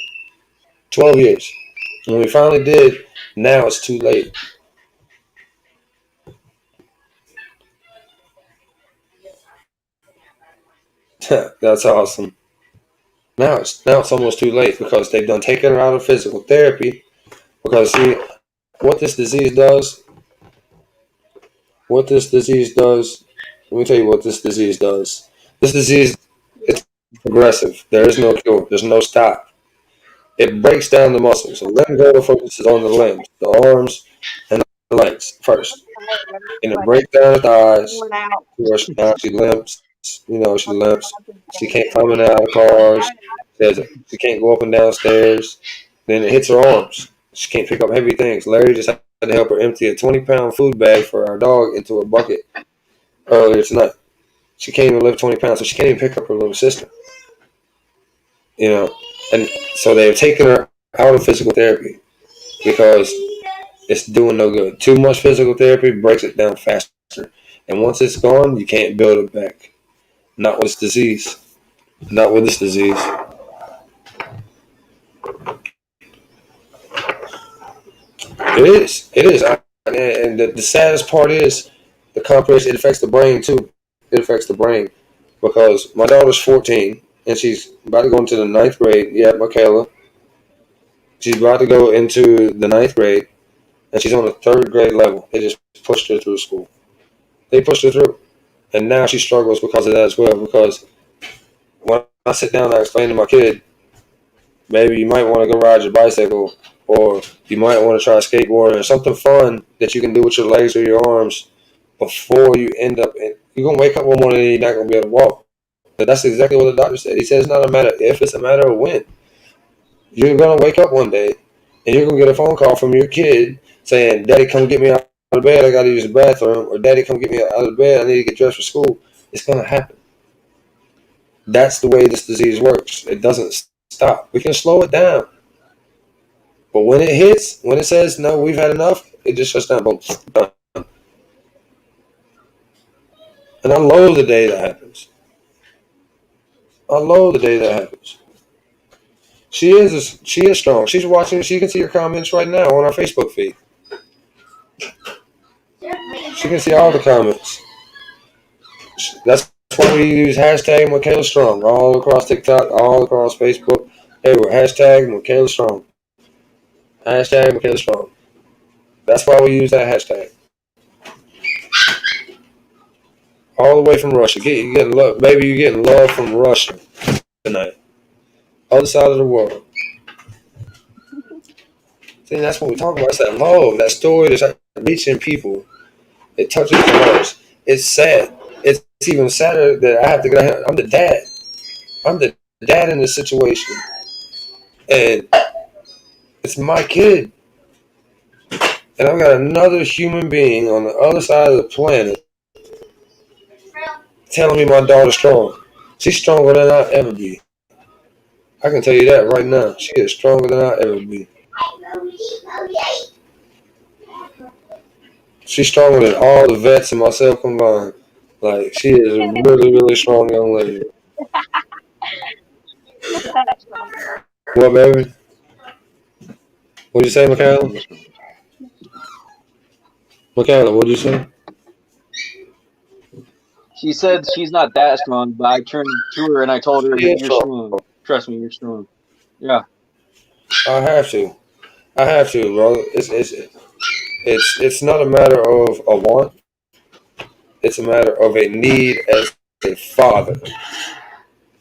12 years. And when we finally did, now it's too late. That's awesome. Now it's almost too late because they've done taken her out of physical therapy. Because see, what this disease does, what this disease does, let me tell you what this disease does. This disease, it's progressive. There is no cure. There's no stop. It breaks down the muscles. So limb girdle focuses on the limbs, the arms, and the legs first. And it breaks down the thighs worn out. to where now she limps. She limps. She can't come in and out of cars. She can't go up and down stairs. Then it hits her arms. She can't pick up heavy things. Larry just had to help her empty a 20-pound food bag for our dog into a bucket earlier tonight. She can't even lift 20 pounds, so she can't even pick up her little sister. And so they've taken her out of physical therapy because it's doing no good. Too much physical therapy breaks it down faster. And once it's gone, you can't build it back. Not with this disease. Not with this disease. It is. It is. And the saddest part is the comprehension. It affects the brain too. It affects the brain because my daughter's 14 and she's about to go into the 9th grade. Yeah, Michaela. She's about to go into the 9th grade and she's on the 3rd grade level. They just pushed her through school. They pushed her through. And now she struggles because of that as well. Because when I sit down and I explain to my kid, maybe you might want to go ride your bicycle, or you might want to try skateboarding, or something fun that you can do with your legs or your arms before you end up in. You're going to wake up one morning and you're not going to be able to walk. But that's exactly what the doctor said. He said it's not a matter if, it's a matter of when. You're going to wake up one day and you're going to get a phone call from your kid saying, Daddy, come get me out of bed. I got to use the bathroom. Or Daddy, come get me out of bed. I need to get dressed for school. It's going to happen. That's the way this disease works. It doesn't stop. We can slow it down. But when it hits, when it says, no, we've had enough, it just shuts down. Boom. Done. And I loathe the day that happens. I loathe the day that happens. She is strong. She's watching. She can see your comments right now on our Facebook feed. She can see all the comments. That's why we use hashtag Michaela Strong all across TikTok, all across Facebook. Everywhere. Hashtag Michaela Strong. Hashtag Michaela Strong. That's why we use that hashtag. All the way from Russia. You're getting love. Baby, you're getting love from Russia tonight. Other side of the world. See, that's what we're talking about. It's that love, that story that's reaching people. It touches the hearts. It's sad. It's even sadder that I have to get. I'm the dad. I'm the dad in this situation, and it's my kid. And I've got another human being on the other side of the planet telling me my daughter's strong. She's stronger than I'll ever be. I can tell you that right now. She is stronger than I'll ever be. She's stronger than all the vets and myself combined. Like, she is a really, really strong young lady. What, baby? What'd you say, Michaela? Michaela, what'd you say? She said she's not that strong, but I turned to her and I told her, "You're strong. Trust me, you're strong." Yeah. I have to, bro. It's not a matter of a want. It's a matter of a need as a father.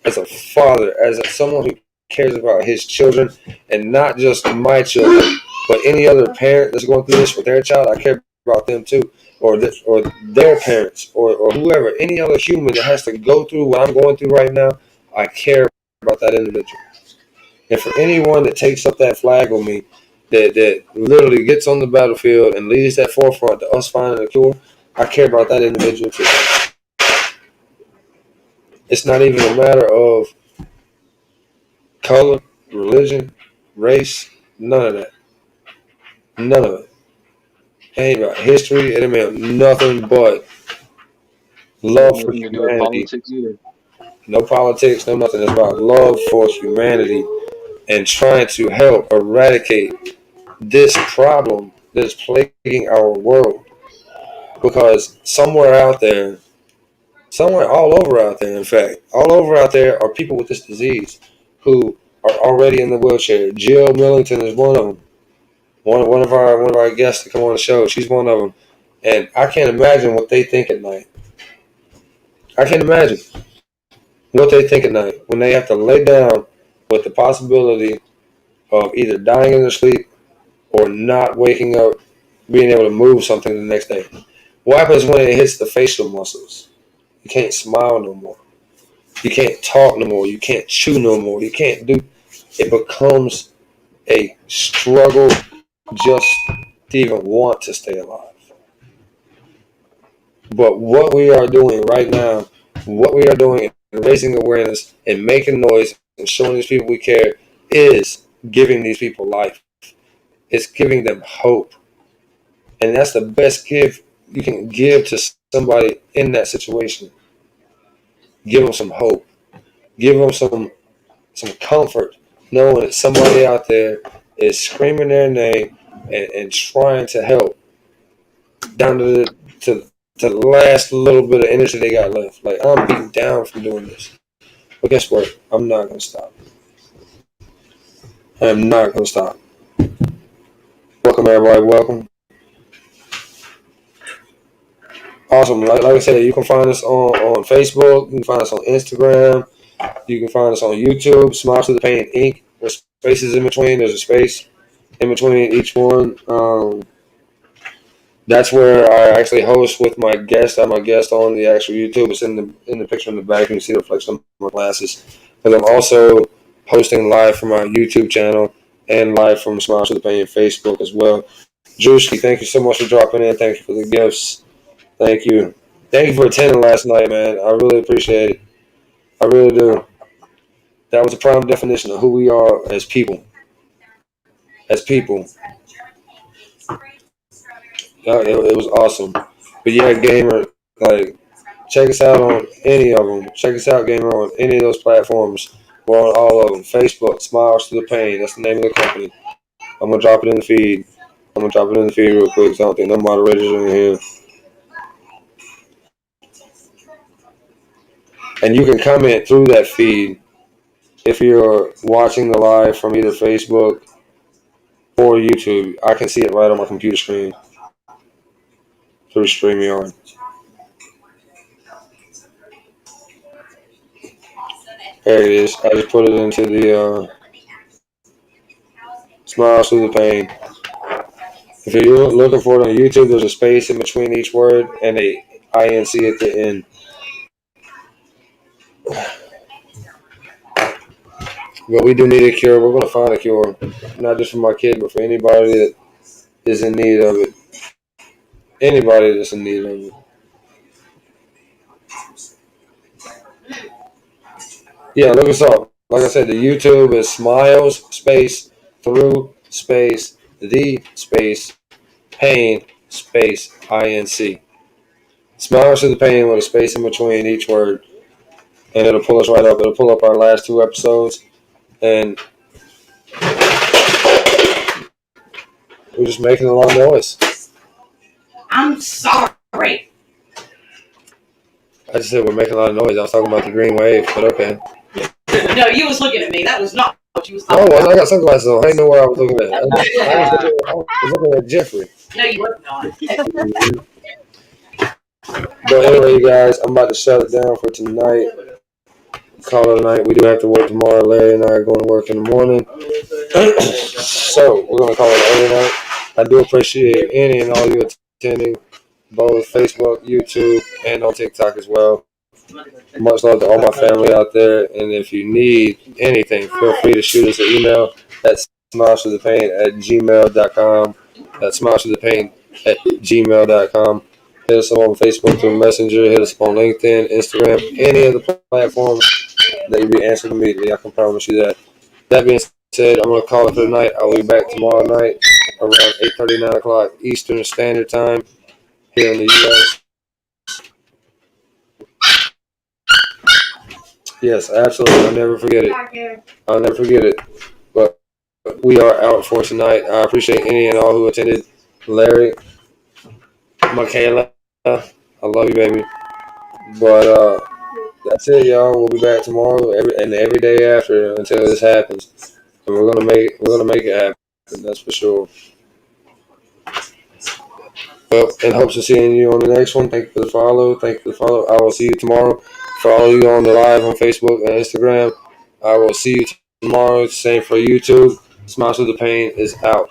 As a father, as someone who cares about his children, and not just my children, but any other parent that's going through this with their child. I care about them too, or their parents, or whoever, any other human that has to go through what I'm going through right now. I care about that individual. And for anyone that takes up that flag on me, that literally gets on the battlefield and leads that forefront to us finding a cure, I care about that individual too. It's not even a matter of color, religion, race, none of that. None of it. It ain't about history. It ain't about nothing but love for humanity. No politics, no nothing. It's about love for humanity and trying to help eradicate this problem that is plaguing our world. Because somewhere out there, all over out there, in fact, all over out there are people with this disease who are already in the wheelchair. Jill Millington is one of them. One of our guests to come on the show. She's one of them, and I can't imagine what they think at night. I can't imagine what they think at night when they have to lay down with the possibility of either dying in their sleep or not waking up, being able to move something the next day. What happens when it hits the facial muscles? You can't smile no more. You can't talk no more. You can't chew no more. You can't do. It becomes a struggle just to even want to stay alive. But what we are doing right now, what we are doing in raising awareness and making noise and showing these people we care is giving these people life. It's giving them hope. And that's the best gift you can give to somebody in that situation. Give them some hope. Give them some comfort, knowing that somebody out there is screaming their name and trying to help down to the last little bit of energy they got left. Like, I'm beaten down from doing this. But guess what? I'm not going to stop. I am not going to stop. Welcome, everybody. Welcome. Awesome. Like I said, you can find us on Facebook. You can find us on Instagram. You can find us on YouTube. Smiles to the Pain Inc. There's spaces in between. There's a space in between each one. That's where I actually host with my guest. I'm a guest on the actual YouTube. It's in the picture in the back. You can see the reflection of my glasses. And I'm also posting live from our YouTube channel and live from Smiles to the Pain Facebook as well. Drewski, thank you so much for dropping in. Thank you for the gifts. Thank you. Thank you for attending last night, man. I really appreciate it. I really do. That was a prime definition of who we are as people. As people. It was awesome. But yeah, gamer, like, check us out on any of them. Check us out, gamer, on any of those platforms. We're on all of them. Facebook, Smiles to the Pain. That's the name of the company. I'm going to drop it in the feed. Real quick. So I don't think no moderators are in here. And you can comment through that feed if you're watching the live from either Facebook or YouTube. I can see it right on my computer screen through StreamYard. There it is. I just put it into the Smiles Through the Pain. If you're looking for it on YouTube, there's a space in between each word and a INC at the end. But we do need a cure. We're going to find a cure. Not just for my kid, but for anybody that is in need of it. Anybody that's in need of it. Yeah, look us up. Like I said, the YouTube is Smiles space through space the space pain space INC. Smiles to the Pain with a space in between each word. And it'll pull us right up. It'll pull up our last 2 episodes. And we're just making a lot of noise. I'm sorry. I just said we're making a lot of noise. I was talking about the green wave, but okay. No, you was looking at me. That was not what you was Oh, talking about. I got sunglasses on. I didn't know where I was looking at. I was looking at Jeffrey. No, you were not. But anyway, you guys, I'm about to shut it down for tonight. Call it a night. We do have to work tomorrow. Larry and I are going to work in the morning. So we're going to call it an early night. I do appreciate any and all you attending, both Facebook, YouTube, and on TikTok as well. Much love to all my family out there. And if you need anything, feel free to shoot us an email at smilesforthepain@gmail.com. That's smilesforthepain@gmail.com. Hit us up on Facebook through Messenger. Hit us up on LinkedIn, Instagram, any of the platforms that you'll be answered immediately. I can promise you that. That being said, I'm going to call it for the night. I'll be back tomorrow night around 8:30, 9 o'clock Eastern Standard Time here in the U.S. Yes, absolutely. I'll never forget it. But we are out for tonight. I appreciate any and all who attended. Larry, Michaela, I love you, baby. But that's it, y'all. We'll be back tomorrow and every day after until this happens. And we're gonna make it happen. That's for sure. Well, in hopes of seeing you on the next one, thank you for the follow. Thank you for the follow. I will see you tomorrow. Follow you on the live on Facebook and Instagram. I will see you tomorrow. Same for YouTube. Smiles with the Pain is out.